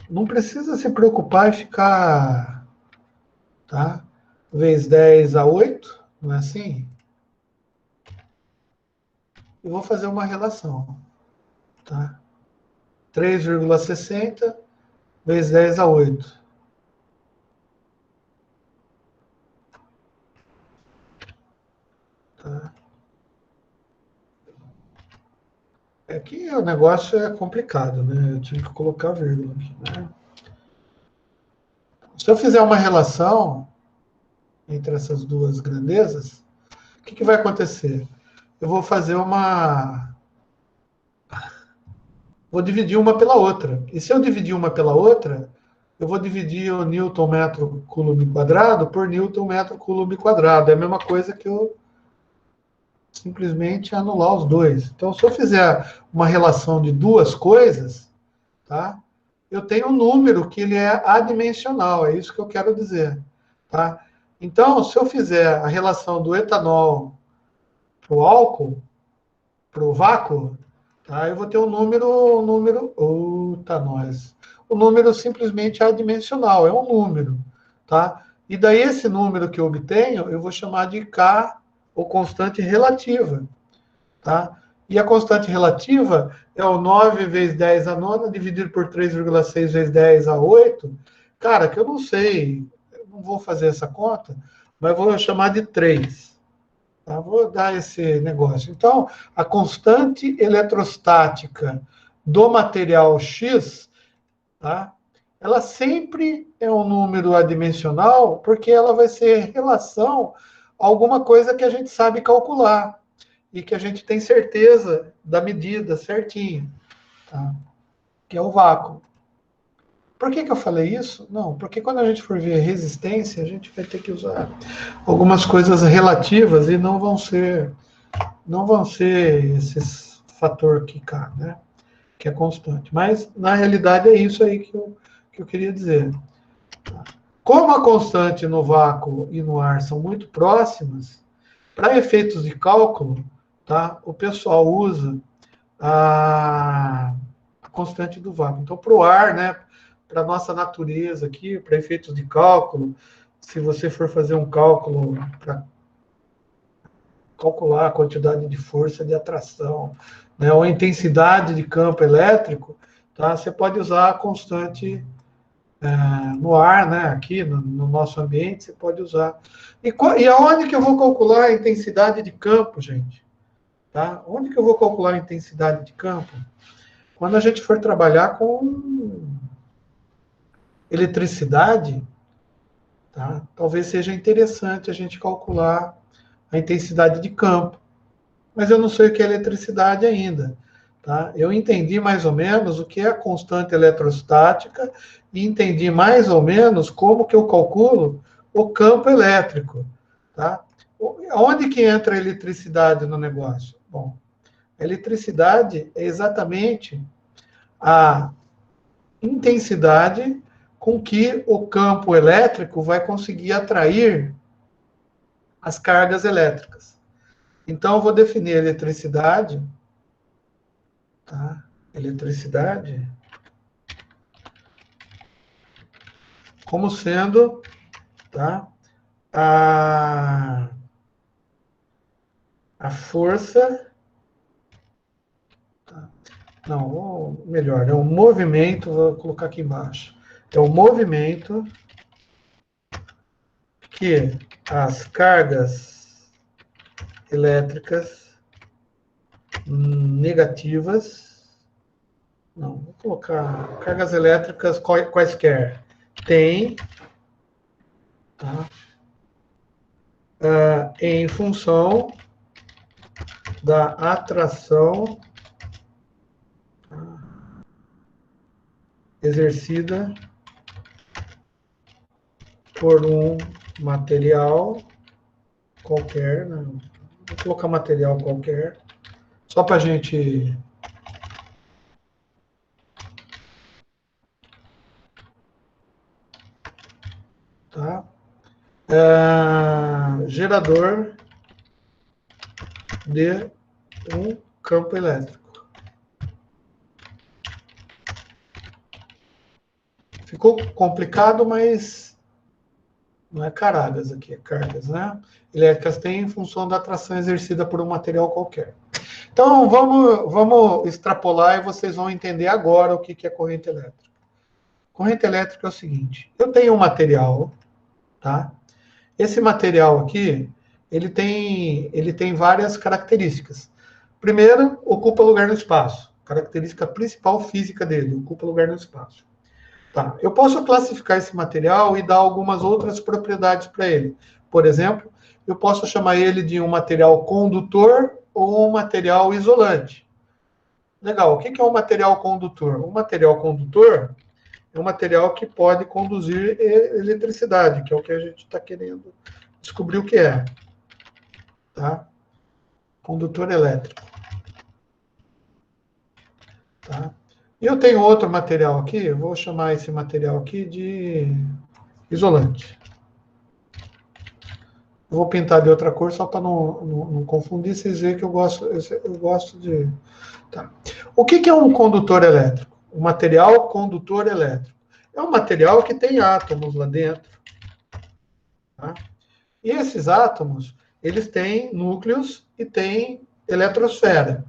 Não precisa se preocupar em ficar, tá? Vezes 10 a 8, não é assim? E vou fazer uma relação, tá? 3,60 vezes 10 a 8. Tá? É que o negócio é complicado, né? Eu tive que colocar vírgula aqui, né? Se eu fizer uma relação entre essas duas grandezas, o que que vai acontecer? Eu vou fazer uma... Vou dividir uma pela outra. E se eu dividir uma pela outra, eu vou dividir o Newton metro coulomb quadrado por Newton metro coulomb quadrado. É a mesma coisa que eu simplesmente anular os dois. Então, se eu fizer uma relação de duas coisas, tá? Eu tenho um número que ele é adimensional, é isso que eu quero dizer, tá? Então, se eu fizer a relação do etanol para o álcool, para o vácuo, tá? Eu vou ter o número simplesmente adimensional, é um número, tá? E daí esse número que eu obtenho, eu vou chamar de K, ou constante relativa, tá? E a constante relativa é o 9 vezes 10 a nona, dividido por 3,6 vezes 10 a 8. Cara, que eu não sei, eu não vou fazer essa conta, mas vou chamar de 3. Tá? Vou dar esse negócio. Então, a constante eletrostática do material X, tá? Ela sempre é um número adimensional, porque ela vai ser relação a alguma coisa que a gente sabe calcular e que a gente tem certeza da medida certinho, tá? Que é o vácuo. Por que que eu falei isso? Não, porque quando a gente for ver resistência, a gente vai ter que usar algumas coisas relativas e não vão ser esses fator que K, né? Que é constante. Mas, na realidade, é isso aí que eu queria dizer. Como a constante no vácuo e no ar são muito próximas, para efeitos de cálculo, tá? O pessoal usa a constante do vácuo. Então, para o ar, né? Para a nossa natureza aqui, para efeitos de cálculo, se você for fazer um cálculo para calcular a quantidade de força de atração, né, ou a intensidade de campo elétrico, tá? Você pode usar a constante no ar, né, aqui no nosso ambiente, você pode usar. E aonde que eu vou calcular a intensidade de campo, gente? Tá? Onde que eu vou calcular a intensidade de campo? Quando a gente for trabalhar com eletricidade, tá? Talvez seja interessante a gente calcular a intensidade de campo. Mas eu não sei o que é eletricidade ainda. Tá? Eu entendi mais ou menos o que é a constante eletrostática e entendi mais ou menos como que eu calculo o campo elétrico. Tá? Onde que entra a eletricidade no negócio? Bom, a eletricidade é exatamente a intensidade com que o campo elétrico vai conseguir atrair as cargas elétricas. Então, eu vou definir a eletricidade, tá? Eletricidade como sendo, tá? a, a força, tá? Não, melhor, é um movimento, vou colocar aqui embaixo. É o movimento que as cargas elétricas negativas, não, vou colocar cargas elétricas quaisquer, têm, tá? Em função da atração exercida por um material qualquer, né? Vou colocar material qualquer, só para a gente. Tá? gerador de um campo elétrico. Ficou complicado, mas não é cargas aqui, é cargas, né? Elétricas têm em função da atração exercida por um material qualquer. Então, vamos extrapolar e vocês vão entender agora o que é corrente elétrica. Corrente elétrica é o seguinte, eu tenho um material, tá? Esse material aqui, ele tem várias características. Primeiro, ocupa lugar no espaço. Característica principal física dele, ocupa lugar no espaço. Tá. Eu posso classificar esse material e dar algumas outras propriedades para ele. Por exemplo, eu posso chamar ele de um material condutor ou um material isolante. Legal, o que é um material condutor? Um material condutor é um material que pode conduzir eletricidade, que é o que a gente está querendo descobrir o que é. Tá? Condutor elétrico. Tá? E eu tenho outro material aqui, eu vou chamar esse material aqui de isolante. Eu vou pintar de outra cor só para não confundir, vocês verem que eu gosto de... Tá. O que é um condutor elétrico? Um material condutor elétrico. É um material que tem átomos lá dentro. Tá? E esses átomos, eles têm núcleos e têm eletrosfera.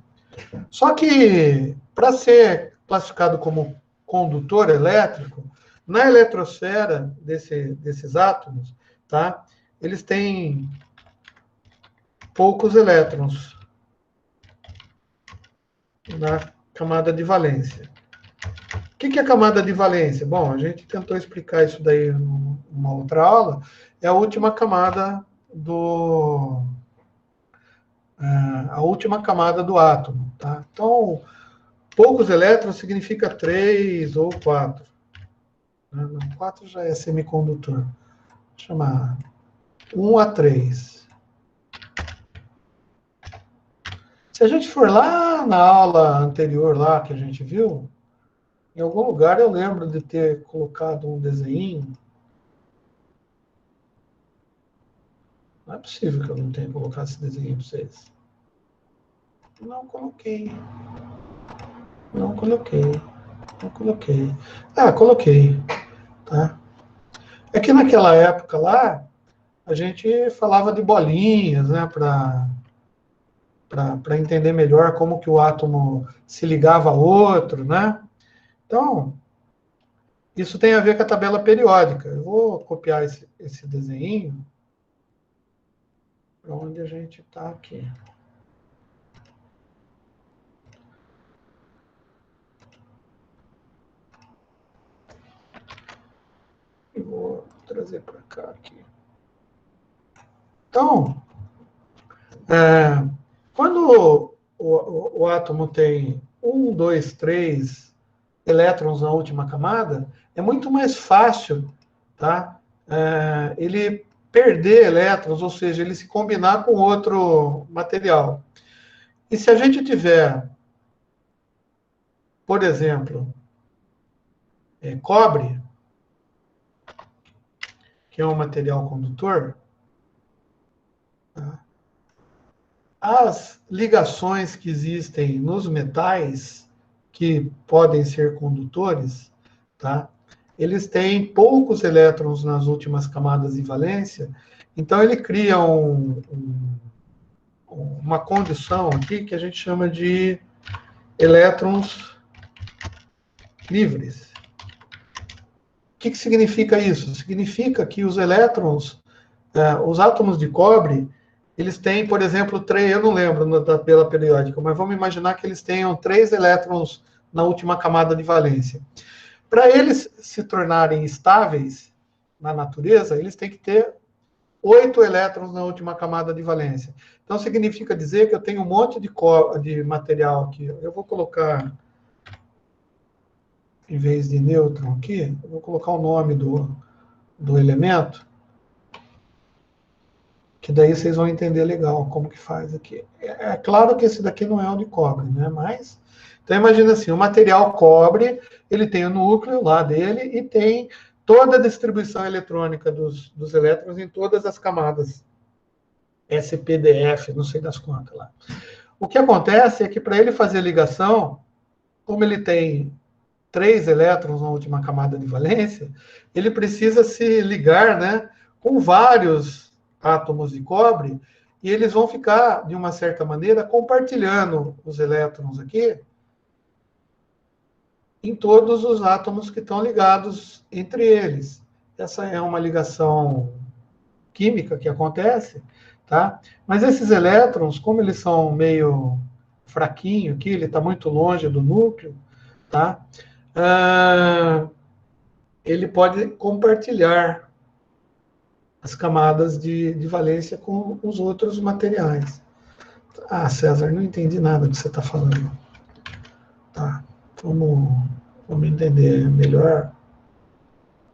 Só que, para ser classificado como condutor elétrico, na eletrosfera desses átomos, tá? Eles têm poucos elétrons na camada de valência. O que é a camada de valência? Bom, a gente tentou explicar isso daí numa outra aula. É a última camada do átomo, tá? Então, poucos elétrons significa 3 ou 4. Não, 4 já é semicondutor. Vou chamar 1 a 3. Se a gente for lá na aula anterior, lá que a gente viu, em algum lugar eu lembro de ter colocado um desenho. Não é possível que eu não tenha colocado esse desenho para vocês. Não coloquei. Não coloquei. Ah, coloquei. Tá? É que naquela época lá, a gente falava de bolinhas, né, para entender melhor como que o átomo se ligava a outro, né? Então, isso tem a ver com a tabela periódica. Eu vou copiar esse desenho para onde a gente está aqui. E vou trazer para cá aqui. Então, quando o átomo tem 1, 2, 3 elétrons na última camada, é muito mais fácil, tá? Ele perder elétrons, ou seja, ele se combinar com outro material. E se a gente tiver, por exemplo, cobre, que é um material condutor, tá? As ligações que existem nos metais, que podem ser condutores, tá? Eles têm poucos elétrons nas últimas camadas de valência, então ele cria uma condição aqui que a gente chama de elétrons livres. O que significa isso? Significa que os elétrons, os átomos de cobre, eles têm, por exemplo, 3, eu não lembro na tabela periódica, mas vamos imaginar que eles tenham 3 elétrons na última camada de valência. Para eles se tornarem estáveis na natureza, eles têm que ter 8 elétrons na última camada de valência. Então, significa dizer que eu tenho um monte de material aqui. Eu vou colocar, em vez de nêutron aqui, eu vou colocar o nome do elemento, que daí vocês vão entender legal como que faz aqui. É claro que esse daqui não é o de cobre, né? Mas, então imagina assim, o material cobre, ele tem o núcleo lá dele e tem toda a distribuição eletrônica dos elétrons em todas as camadas SPDF, não sei das quantas lá. O que acontece é que para ele fazer ligação, como ele tem 3 elétrons na última camada de valência, ele precisa se ligar, né, com vários átomos de cobre, e eles vão ficar, de uma certa maneira, compartilhando os elétrons aqui em todos os átomos que estão ligados entre eles. Essa é uma ligação química que acontece, tá? Mas esses elétrons, como eles são meio fraquinho aqui, ele está muito longe do núcleo, tá? Ele pode compartilhar as camadas de valência com os outros materiais. Ah, César, não entendi nada do que você está falando. Tá, vamos entender melhor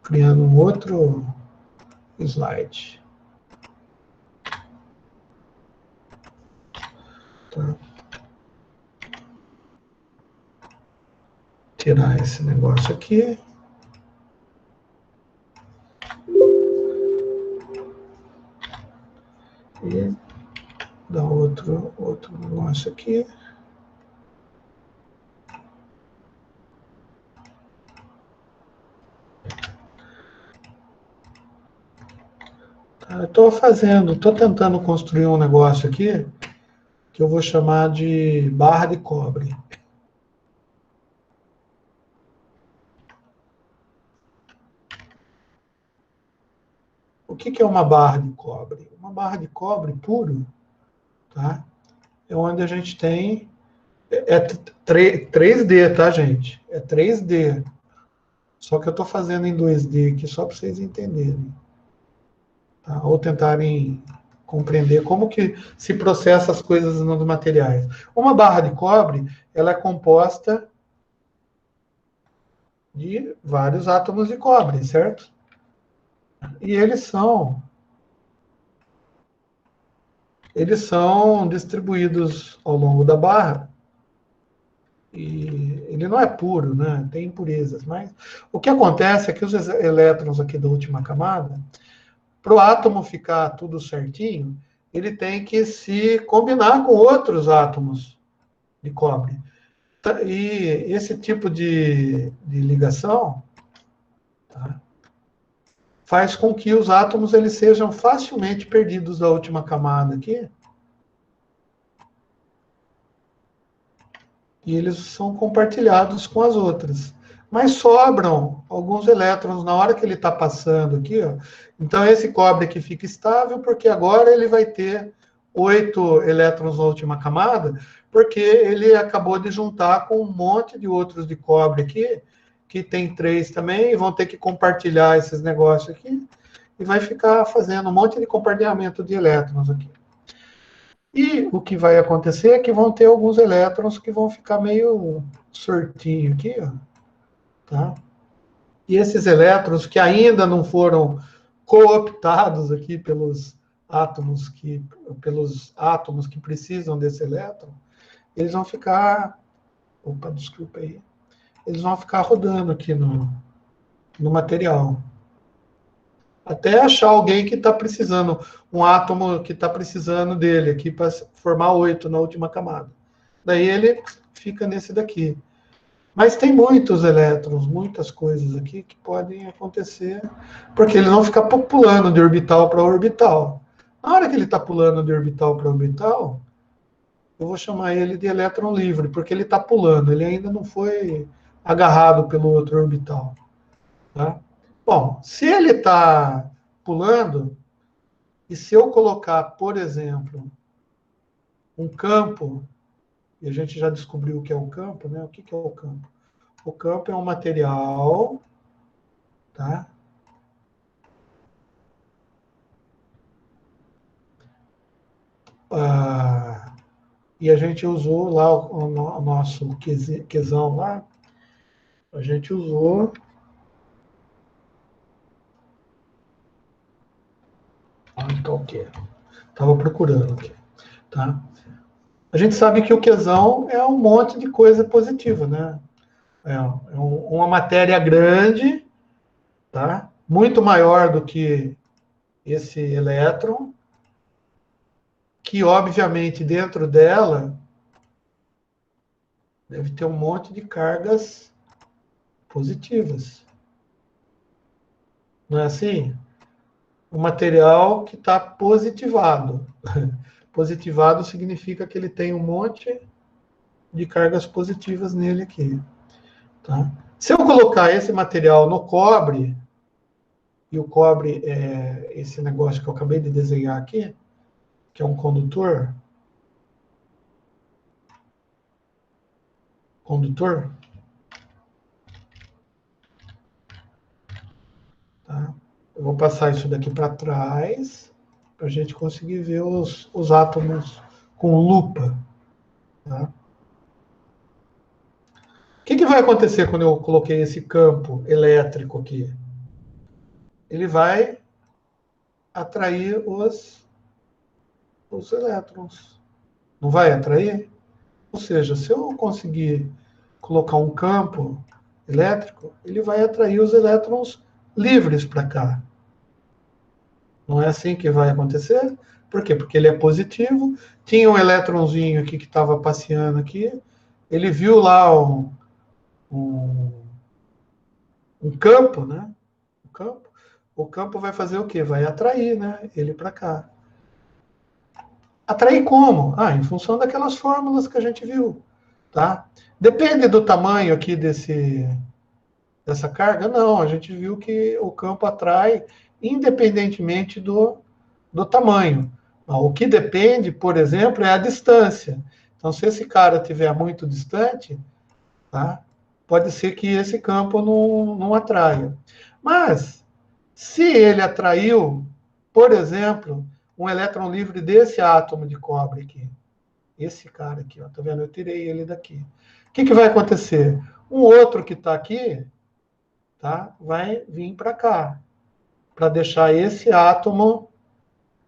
criando um outro slide. Tá. Tirar esse negócio aqui. E dar outro negócio aqui. Estou tentando construir um negócio aqui que eu vou chamar de barra de cobre. O que é uma barra de cobre? Uma barra de cobre puro, tá? É onde a gente tem... É 3D, tá, gente? É 3D. Só que eu estou fazendo em 2D aqui, só para vocês entenderem. Tá? Ou tentarem compreender como que se processa as coisas nos materiais. Uma barra de cobre, ela é composta de vários átomos de cobre, certo? E eles são distribuídos ao longo da barra. E ele não é puro, né? Tem impurezas. Mas o que acontece é que os elétrons aqui da última camada, para o átomo ficar tudo certinho, ele tem que se combinar com outros átomos de cobre. E esse tipo de ligação, tá, faz com que os átomos eles sejam facilmente perdidos da última camada aqui. E eles são compartilhados com as outras. Mas sobram alguns elétrons na hora que ele está passando aqui. Ó. Então, esse cobre aqui fica estável, porque agora ele vai ter 8 elétrons na última camada, porque ele acabou de juntar com um monte de outros de cobre aqui, que tem 3 também, e vão ter que compartilhar esses negócios aqui, e vai ficar fazendo um monte de compartilhamento de elétrons aqui. E o que vai acontecer é que vão ter alguns elétrons que vão ficar meio sortinho aqui, ó, tá? E esses elétrons que ainda não foram cooptados aqui pelos átomos que precisam desse elétron, eles vão ficar, opa, desculpa aí, eles vão ficar rodando aqui no material. Até achar alguém que está precisando, um átomo que está precisando dele aqui para formar 8 na última camada. Daí ele fica nesse daqui. Mas tem muitos elétrons, muitas coisas aqui que podem acontecer, porque eles vão ficar pulando de orbital para orbital. Na hora que ele está pulando de orbital para orbital, eu vou chamar ele de elétron livre, porque ele está pulando, ele ainda não foi agarrado pelo outro orbital. Tá? Bom, se ele está pulando, e se eu colocar, por exemplo, um campo, e a gente já descobriu o que é o campo, né? O que é o campo? O campo é um material, tá? E a gente usou lá o nosso quesão lá, a gente usou então o que? Estava procurando aqui, tá? A gente sabe que o quesão é um monte de coisa positiva, né? É uma matéria grande tá? Muito maior do que esse elétron, que obviamente dentro dela deve ter um monte de cargas positivas. Não é assim? O material que está positivado. Positivado significa que ele tem um monte de cargas positivas nele aqui. Tá? Se eu colocar esse material no cobre, e o cobre é esse negócio que eu acabei de desenhar aqui, que é um condutor, tá? Eu vou passar isso daqui para trás, para a gente conseguir ver os átomos com lupa. Tá? O que vai acontecer quando eu coloquei esse campo elétrico aqui? Ele vai atrair os elétrons. Não vai atrair? Ou seja, se eu conseguir colocar um campo elétrico, ele vai atrair os elétrons livres para cá. Não é assim que vai acontecer? Por quê? Porque ele é positivo. Tinha um elétronzinho aqui que estava passeando aqui. Ele viu lá um, um campo, né? Um campo. O campo vai fazer o quê? Vai atrair, né? Ele para cá. Atrair como? Ah, em função daquelas fórmulas que a gente viu, tá? Depende do tamanho aqui dessa carga? Não, a gente viu que o campo atrai independentemente do tamanho. O que depende, por exemplo, é a distância. Então, se esse cara estiver muito distante, tá? Pode ser que esse campo não atraia. Mas, se ele atraiu, por exemplo, um elétron livre desse átomo de cobre aqui, esse cara aqui, ó, tá vendo? Eu tirei ele daqui. O que vai acontecer? Um outro que está aqui, tá? Vai vir para cá, para deixar esse átomo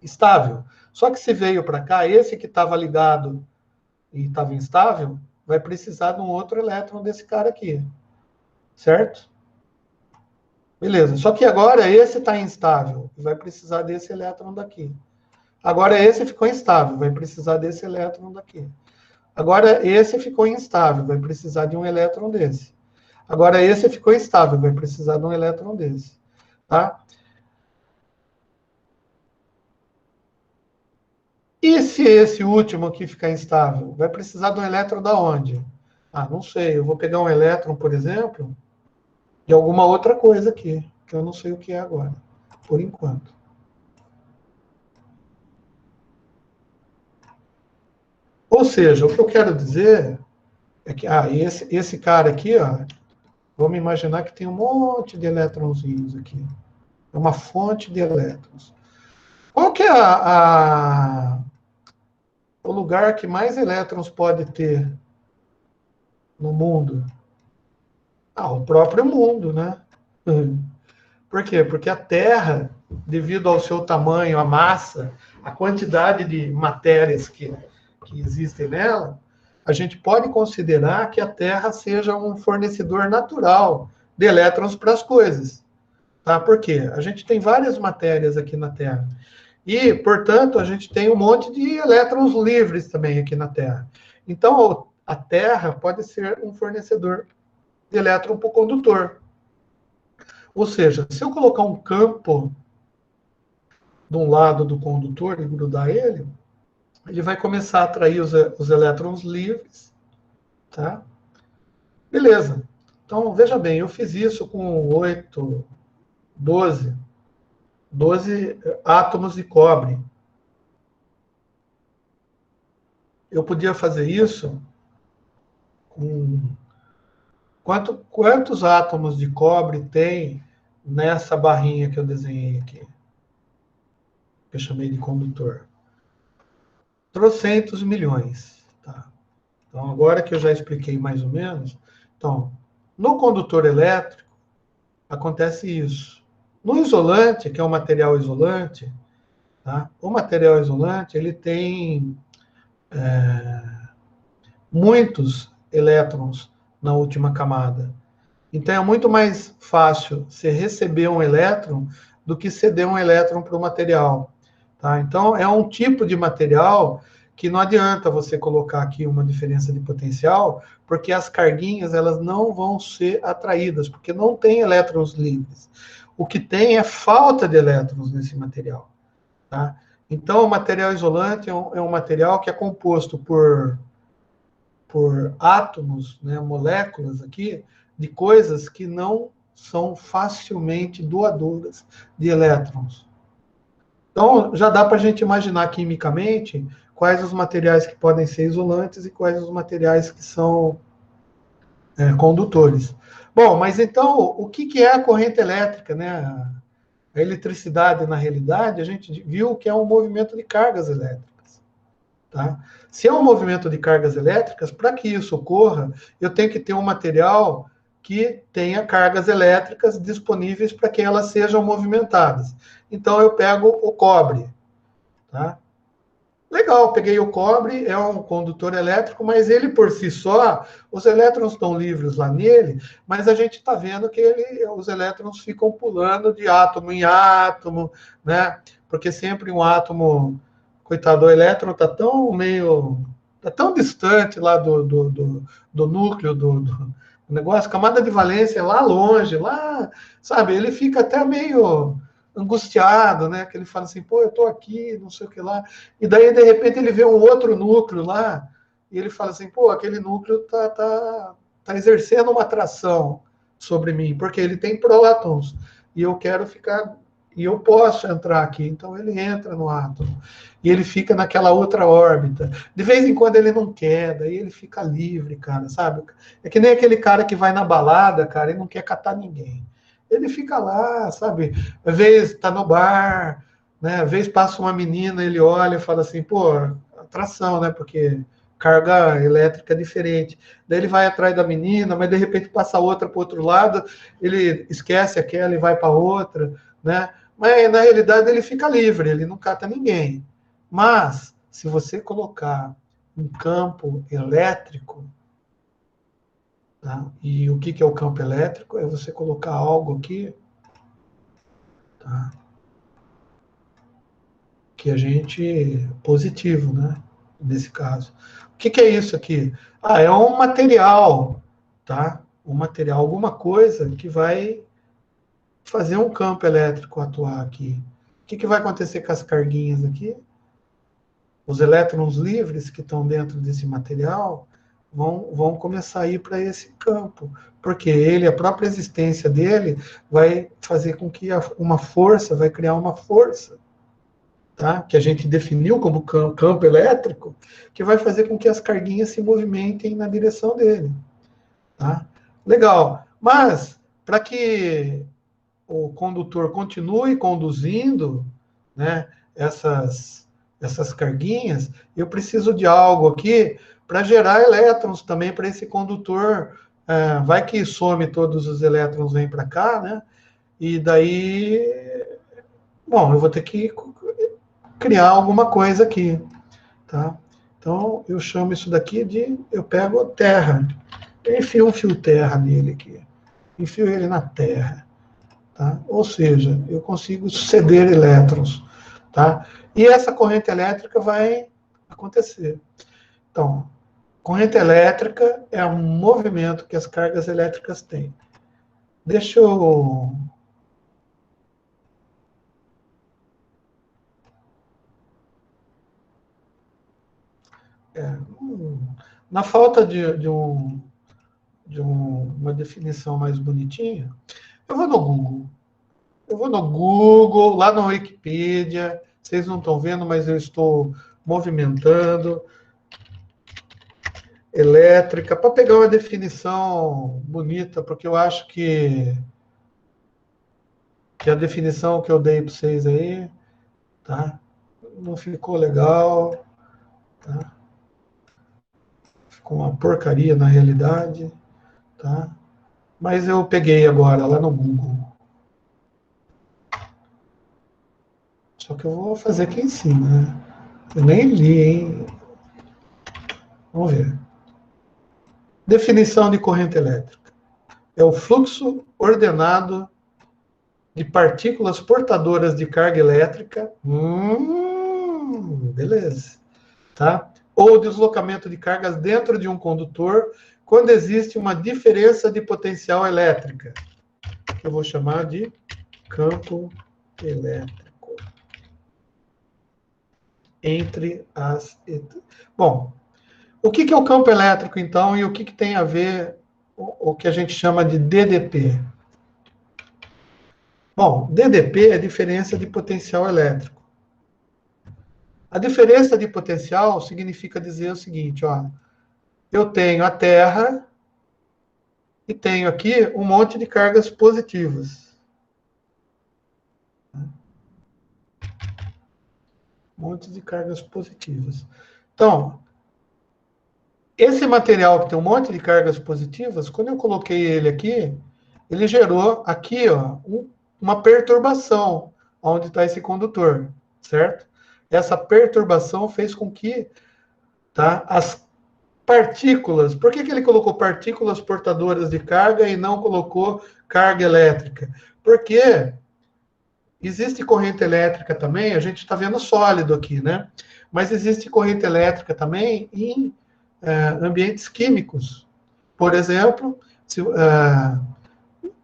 estável. Só que se veio para cá, esse que estava ligado e estava instável, vai precisar de um outro elétron desse cara aqui. Certo? Beleza. Só que agora esse está instável, vai precisar desse elétron daqui. Agora esse ficou instável, vai precisar desse elétron daqui. Agora esse ficou instável, vai precisar de um elétron desse. Agora esse ficou estável, vai precisar de um elétron desse. Tá? E se esse último aqui ficar instável? Vai precisar de um elétron da onde? Ah, não sei. Eu vou pegar um elétron, por exemplo, de alguma outra coisa aqui, que eu não sei o que é agora, por enquanto. Ou seja, o que eu quero dizer é que esse cara aqui, ó, vamos imaginar que tem um monte de elétronzinhos aqui. É uma fonte de elétrons. Qual que é o lugar que mais elétrons pode ter no mundo? Ah, o próprio mundo, né? Por quê? Porque a Terra, devido ao seu tamanho, a massa, a quantidade de matérias que existem nela, a gente pode considerar que a Terra seja um fornecedor natural de elétrons para as coisas. Tá? Por quê? A gente tem várias matérias aqui na Terra. E, portanto, a gente tem um monte de elétrons livres também aqui na Terra. Então, a Terra pode ser um fornecedor de elétron para o condutor. Ou seja, se eu colocar um campo de um lado do condutor e grudar ele, ele vai começar a atrair os elétrons livres, tá? Beleza. Então, veja bem, eu fiz isso com 8, 12 átomos de cobre. Eu podia fazer isso com... Quantos átomos de cobre tem nessa barrinha que eu desenhei aqui? Que eu chamei de condutor. Trocentos milhões. Tá? Então, agora que eu já expliquei mais ou menos, então, no condutor elétrico, acontece isso. No isolante, que é um material isolante, tá? O material isolante, ele tem muitos elétrons na última camada. Então, é muito mais fácil você receber um elétron do que ceder um elétron para o material. Tá? Então, é um tipo de material que não adianta você colocar aqui uma diferença de potencial, porque as carguinhas elas não vão ser atraídas, porque não tem elétrons livres. O que tem é falta de elétrons nesse material. Tá? Então, o material isolante é um material que é composto por átomos, né, moléculas aqui, de coisas que não são facilmente doadoras de elétrons. Então, já dá para a gente imaginar quimicamente quais os materiais que podem ser isolantes e quais os materiais que são condutores. Bom, mas então, o que é a corrente elétrica, né? A eletricidade, na realidade, a gente viu que é um movimento de cargas elétricas. Tá? Se é um movimento de cargas elétricas, para que isso ocorra, eu tenho que ter um material que tenha cargas elétricas disponíveis para que elas sejam movimentadas. Então, eu pego o cobre. Tá? Legal, peguei o cobre, é um condutor elétrico, mas ele por si só, os elétrons estão livres lá nele, mas a gente está vendo que os elétrons ficam pulando de átomo em átomo, né? Porque sempre um átomo, coitado, o elétron está tão distante lá do núcleo do negócio, a camada de valência é lá longe, lá, sabe? Ele fica até meio angustiado, né? Que ele fala assim, pô, eu tô aqui, não sei o que lá. E daí, de repente, ele vê um outro núcleo lá, e ele fala assim, pô, aquele núcleo tá exercendo uma atração sobre mim, porque ele tem prótons, e eu quero ficar, e eu posso entrar aqui. Então, ele entra no átomo, e ele fica naquela outra órbita. De vez em quando, ele não quer, daí ele fica livre, cara, sabe? É que nem aquele cara que vai na balada, cara, e não quer catar ninguém. Ele fica lá, sabe? Às vezes tá no bar, né? Às vezes passa uma menina, ele olha e fala assim, pô, atração, né? Porque carga elétrica é diferente. Daí ele vai atrás da menina, mas de repente passa outra para o outro lado, ele esquece aquela e vai para outra, né? Mas na realidade ele fica livre, ele não cata ninguém. Mas se você colocar um campo elétrico, tá? E o que é o campo elétrico? É você colocar algo aqui, tá? Que a gente positivo, né? Nesse caso. O que é isso aqui? Ah, é um material, tá? Um material, alguma coisa que vai fazer um campo elétrico atuar aqui. O que vai acontecer com as carguinhas aqui? Os elétrons livres que estão dentro desse material vão começar a ir para esse campo, porque ele, a própria existência dele, vai fazer com que uma força, vai criar uma força, tá? Que a gente definiu como campo elétrico, que vai fazer com que as carguinhas se movimentem na direção dele. Tá? Legal. Mas, para que o condutor continue conduzindo, né, essas carguinhas, eu preciso de algo aqui para gerar elétrons também para esse condutor. Vai que some todos os elétrons, vem para cá, né? E daí, bom, eu vou ter que criar alguma coisa aqui, tá? Então, eu chamo isso daqui eu pego terra, eu enfio um fio terra nele aqui, enfio ele na terra, tá? Ou seja, eu consigo ceder elétrons, tá? E essa corrente elétrica vai acontecer. Então, corrente elétrica é um movimento que as cargas elétricas têm. Deixa eu... Na falta de uma definição mais bonitinha, eu vou no Google. Eu vou no Google, lá na Wikipedia, vocês não estão vendo, mas eu estou movimentando elétrica para pegar uma definição bonita, porque eu acho que a definição que eu dei para vocês aí, tá? Não ficou legal, tá? Ficou uma porcaria na realidade, tá? Mas eu peguei agora lá no Google. Só que eu vou fazer aqui em cima, né? Eu nem li, hein? Vamos ver. Definição de corrente elétrica. é o fluxo ordenado de partículas portadoras de carga elétrica. Beleza. Tá? Ou deslocamento de cargas dentro de um condutor quando existe uma diferença de potencial elétrica. Eu vou chamar de campo elétrico entre as... Bom, o que é o campo elétrico, então, e o que tem a ver o que a gente chama de DDP? Bom, DDP é diferença de potencial elétrico. A diferença de potencial significa dizer o seguinte, ó, eu tenho a Terra e tenho aqui um monte de cargas positivas. Um monte de cargas positivas. Então, esse material que tem um monte de cargas positivas, quando eu coloquei ele aqui, ele gerou aqui, ó, uma perturbação onde está esse condutor, certo? Essa perturbação fez com que, tá, as partículas, por que ele colocou partículas portadoras de carga e não colocou carga elétrica? Porque existe corrente elétrica também, a gente está vendo sólido aqui, né? Mas existe corrente elétrica também em ambientes químicos. Por exemplo,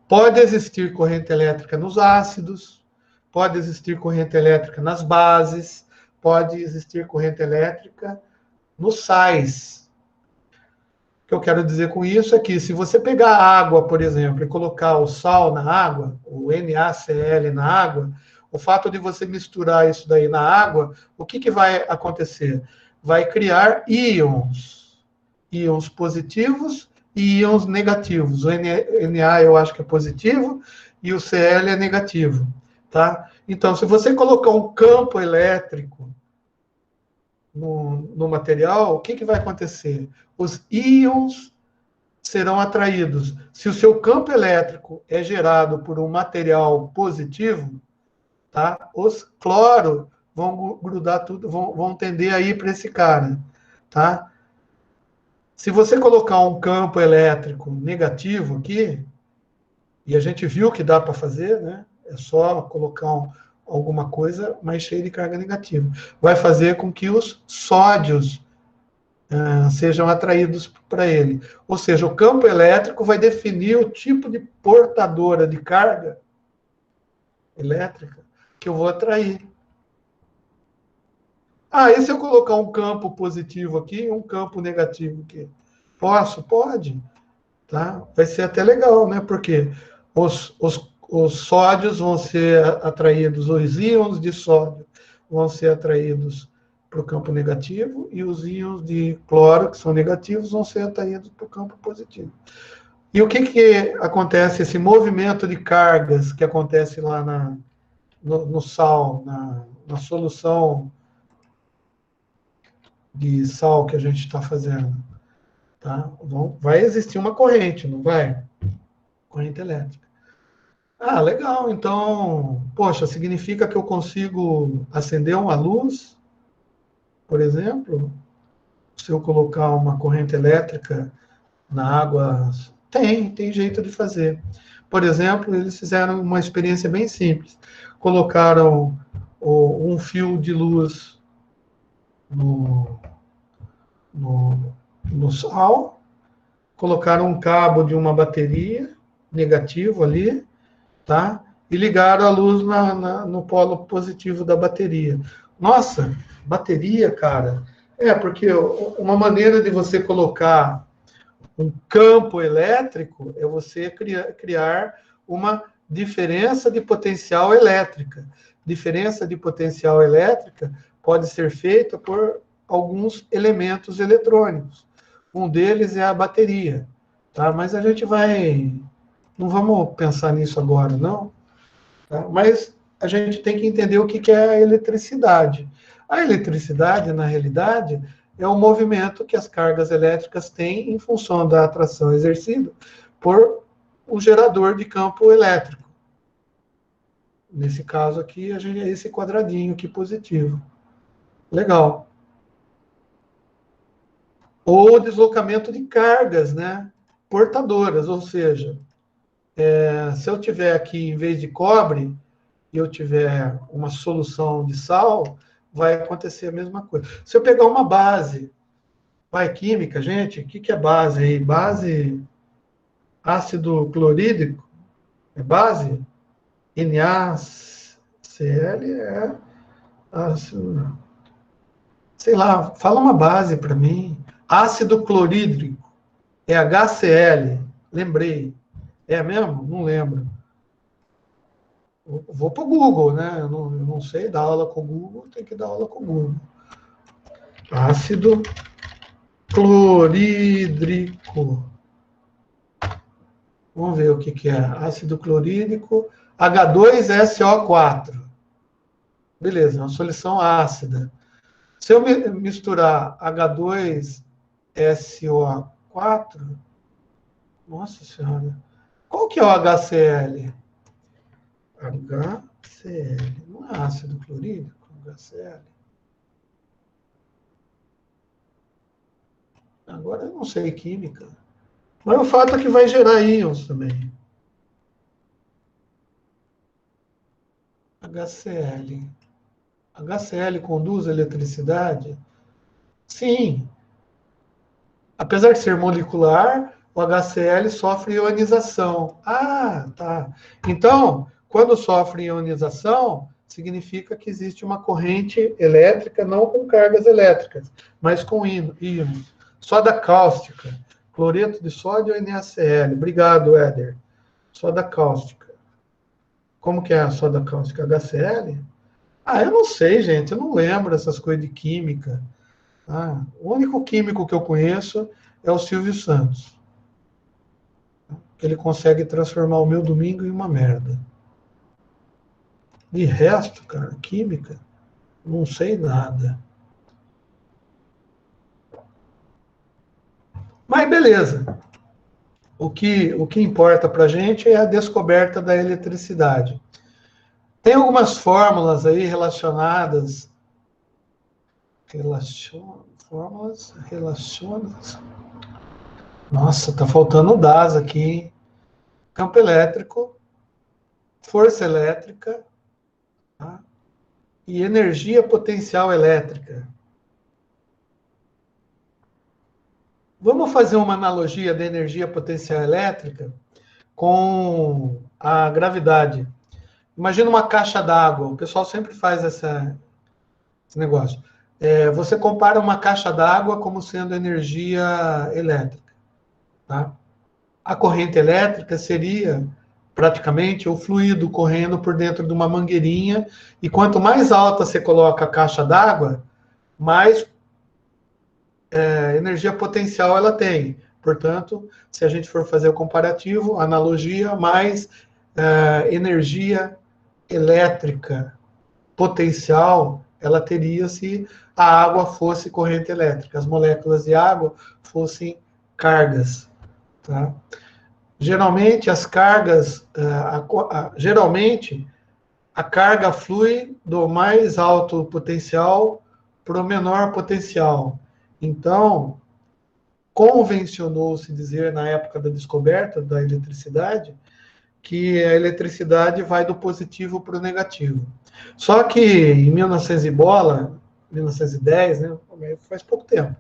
pode existir corrente elétrica nos ácidos, pode existir corrente elétrica nas bases, pode existir corrente elétrica nos sais. O que eu quero dizer com isso é que se você pegar água, por exemplo, e colocar o sal na água, o NaCl na água, o fato de você misturar isso daí na água, o que vai acontecer? Vai criar íons. Íons positivos e íons negativos. O Na eu acho que é positivo e o Cl é negativo. Tá? Então, se você colocar um campo elétrico no material, o que vai acontecer? Os íons serão atraídos. Se o seu campo elétrico é gerado por um material positivo, tá? Os cloro vão grudar tudo, vão tender a ir para esse cara, tá? Se você colocar um campo elétrico negativo aqui, e a gente viu que dá para fazer, né? É só colocar alguma coisa mais cheia de carga negativa. Vai fazer com que os sódios sejam atraídos para ele. Ou seja, o campo elétrico vai definir o tipo de portadora de carga elétrica que eu vou atrair. E se eu colocar um campo positivo aqui e um campo negativo aqui? Posso? Pode. Tá? Vai ser até legal, né? Porque os sódios vão ser atraídos, os íons de sódio vão ser atraídos para o campo negativo e os íons de cloro, que são negativos, vão ser atraídos para o campo positivo. E o que acontece, esse movimento de cargas que acontece lá no sal, na solução de sal que a gente está fazendo? Tá? Vai existir uma corrente, não vai? Corrente elétrica. Legal. Então, poxa, significa que eu consigo acender uma luz, por exemplo, se eu colocar uma corrente elétrica na água? Tem jeito de fazer. Por exemplo, eles fizeram uma experiência bem simples. Colocaram um fio de luz no sal, colocaram um cabo de uma bateria negativo ali, tá? E ligaram a luz no polo positivo da bateria. Nossa, bateria, cara. Porque uma maneira de você colocar um campo elétrico é você criar uma diferença de potencial elétrica. Diferença de potencial elétrica pode ser feita por alguns elementos eletrônicos. Um deles é a bateria, tá? Mas a gente não vamos pensar nisso agora, não. Tá? Mas a gente tem que entender o que é a eletricidade. A eletricidade, na realidade, é o movimento que as cargas elétricas têm em função da atração exercida por um gerador de campo elétrico. Nesse caso aqui, a gente é esse quadradinho aqui positivo. Legal. Ou deslocamento de cargas, né? Portadoras, ou seja, Se eu tiver aqui, em vez de cobre, e eu tiver uma solução de sal, vai acontecer a mesma coisa. Se eu pegar uma base, vai química, gente, o que é base aí? Base, ácido clorídrico, é base? NaCl é ácido, sei lá, fala uma base para mim. Ácido clorídrico, é HCl, lembrei. É mesmo? Não lembro. Vou para o Google, né? Eu não sei dar aula com o Google, tem que dar aula com o Google. Ácido clorídrico. Vamos ver o que é. Ácido clorídrico, H2SO4. Beleza, uma solução ácida. Se eu misturar H2SO4, nossa senhora, qual que é o HCl? HCl, não é ácido clorídrico? HCl. Agora eu não sei química. Mas o fato é que vai gerar íons também. HCl. HCl conduz eletricidade? Sim. Apesar de ser molecular, o HCl sofre ionização. Ah, tá. Então, quando sofre ionização, significa que existe uma corrente elétrica, não com cargas elétricas, mas com íons. Soda cáustica, cloreto de sódio ou NaCl. Obrigado, Éder. Soda cáustica. Como que é a soda cáustica? HCl? Ah, eu não sei, gente. Eu não lembro essas coisas de química. O único químico que eu conheço é o Silvio Santos. Ele consegue transformar o meu domingo em uma merda. De resto, cara, química, não sei nada. Mas beleza. O que importa para a gente é a descoberta da eletricidade. Tem algumas fórmulas aí relacionadas. Fórmulas relacionadas. Nossa, tá faltando o DAS aqui, hein? Campo elétrico, força elétrica, tá? E energia potencial elétrica. Vamos fazer uma analogia da energia potencial elétrica com a gravidade. Imagina uma caixa d'água. O pessoal sempre faz esse negócio. Você compara uma caixa d'água como sendo energia elétrica. Tá? A corrente elétrica seria praticamente o fluido correndo por dentro de uma mangueirinha, e quanto mais alta você coloca a caixa d'água, mais energia potencial ela tem. Portanto, se a gente for fazer o comparativo, analogia, mais energia elétrica potencial ela teria se a água fosse corrente elétrica, as moléculas de água fossem cargas. Tá? Geralmente, as cargas, geralmente, a carga flui do mais alto potencial para o menor potencial. Então, convencionou-se dizer, na época da descoberta da eletricidade, que a eletricidade vai do positivo para o negativo. Só que em 1900 e bola, 1910, né, faz pouco tempo,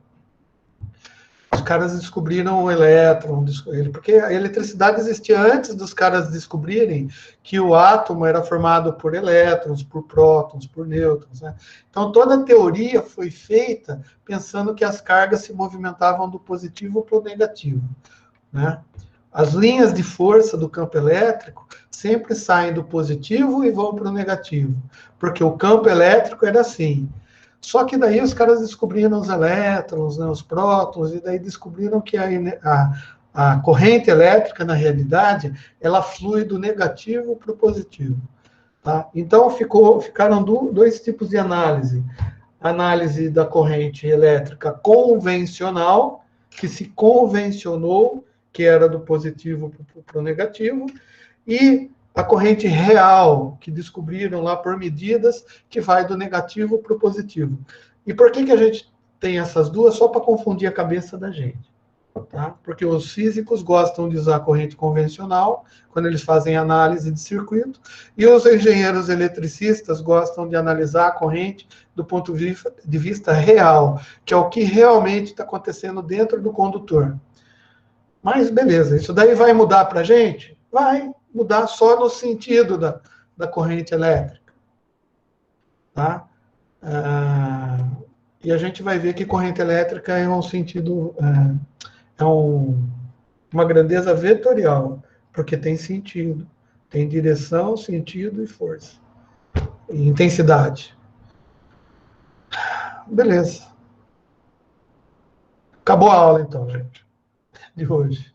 os caras descobriram o elétron, porque a eletricidade existia antes dos caras descobrirem que o átomo era formado por elétrons, por prótons, por nêutrons. Né? Então, toda a teoria foi feita pensando que as cargas se movimentavam do positivo para o negativo. Né? As linhas de força do campo elétrico sempre saem do positivo e vão para o negativo, porque o campo elétrico era assim. Só que daí os caras descobriram os elétrons, né, os prótons, e daí descobriram que a corrente elétrica, na realidade, ela flui do negativo para o positivo. Tá? Então, ficaram dois tipos de análise. Análise da corrente elétrica convencional, que se convencionou, que era do positivo para o negativo, e a corrente real, que descobriram lá por medidas, que vai do negativo para o positivo. E por que a gente tem essas duas? Só para confundir a cabeça da gente. tá? Porque os físicos gostam de usar corrente convencional quando eles fazem análise de circuito, e os engenheiros eletricistas gostam de analisar a corrente do ponto de vista real, que é o que realmente está acontecendo dentro do condutor. Mas beleza, isso daí vai mudar para a gente? Vai mudar só no sentido da corrente elétrica, tá? E a gente vai ver que corrente elétrica é um sentido, uma grandeza vetorial, porque tem sentido, tem direção, sentido e força, e intensidade. Beleza. Acabou a aula então, gente, de hoje.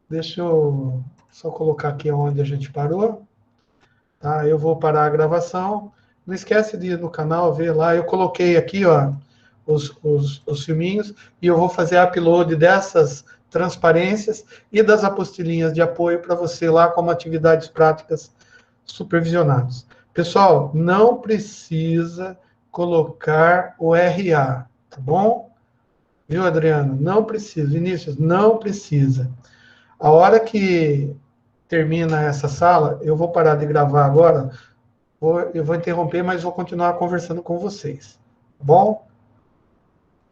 Deixa eu só colocar aqui onde a gente parou. Tá? Eu vou parar a gravação. Não esquece de ir no canal, ver lá. Eu coloquei aqui, ó, os filminhos, e eu vou fazer upload dessas transparências e das apostilinhas de apoio para você lá como atividades práticas supervisionadas. Pessoal, não precisa colocar o RA, tá bom? Viu, Adriano? Não precisa. Vinícius, não precisa. A hora que termina essa sala, eu vou parar de gravar agora, eu vou interromper, mas vou continuar conversando com vocês, tá bom?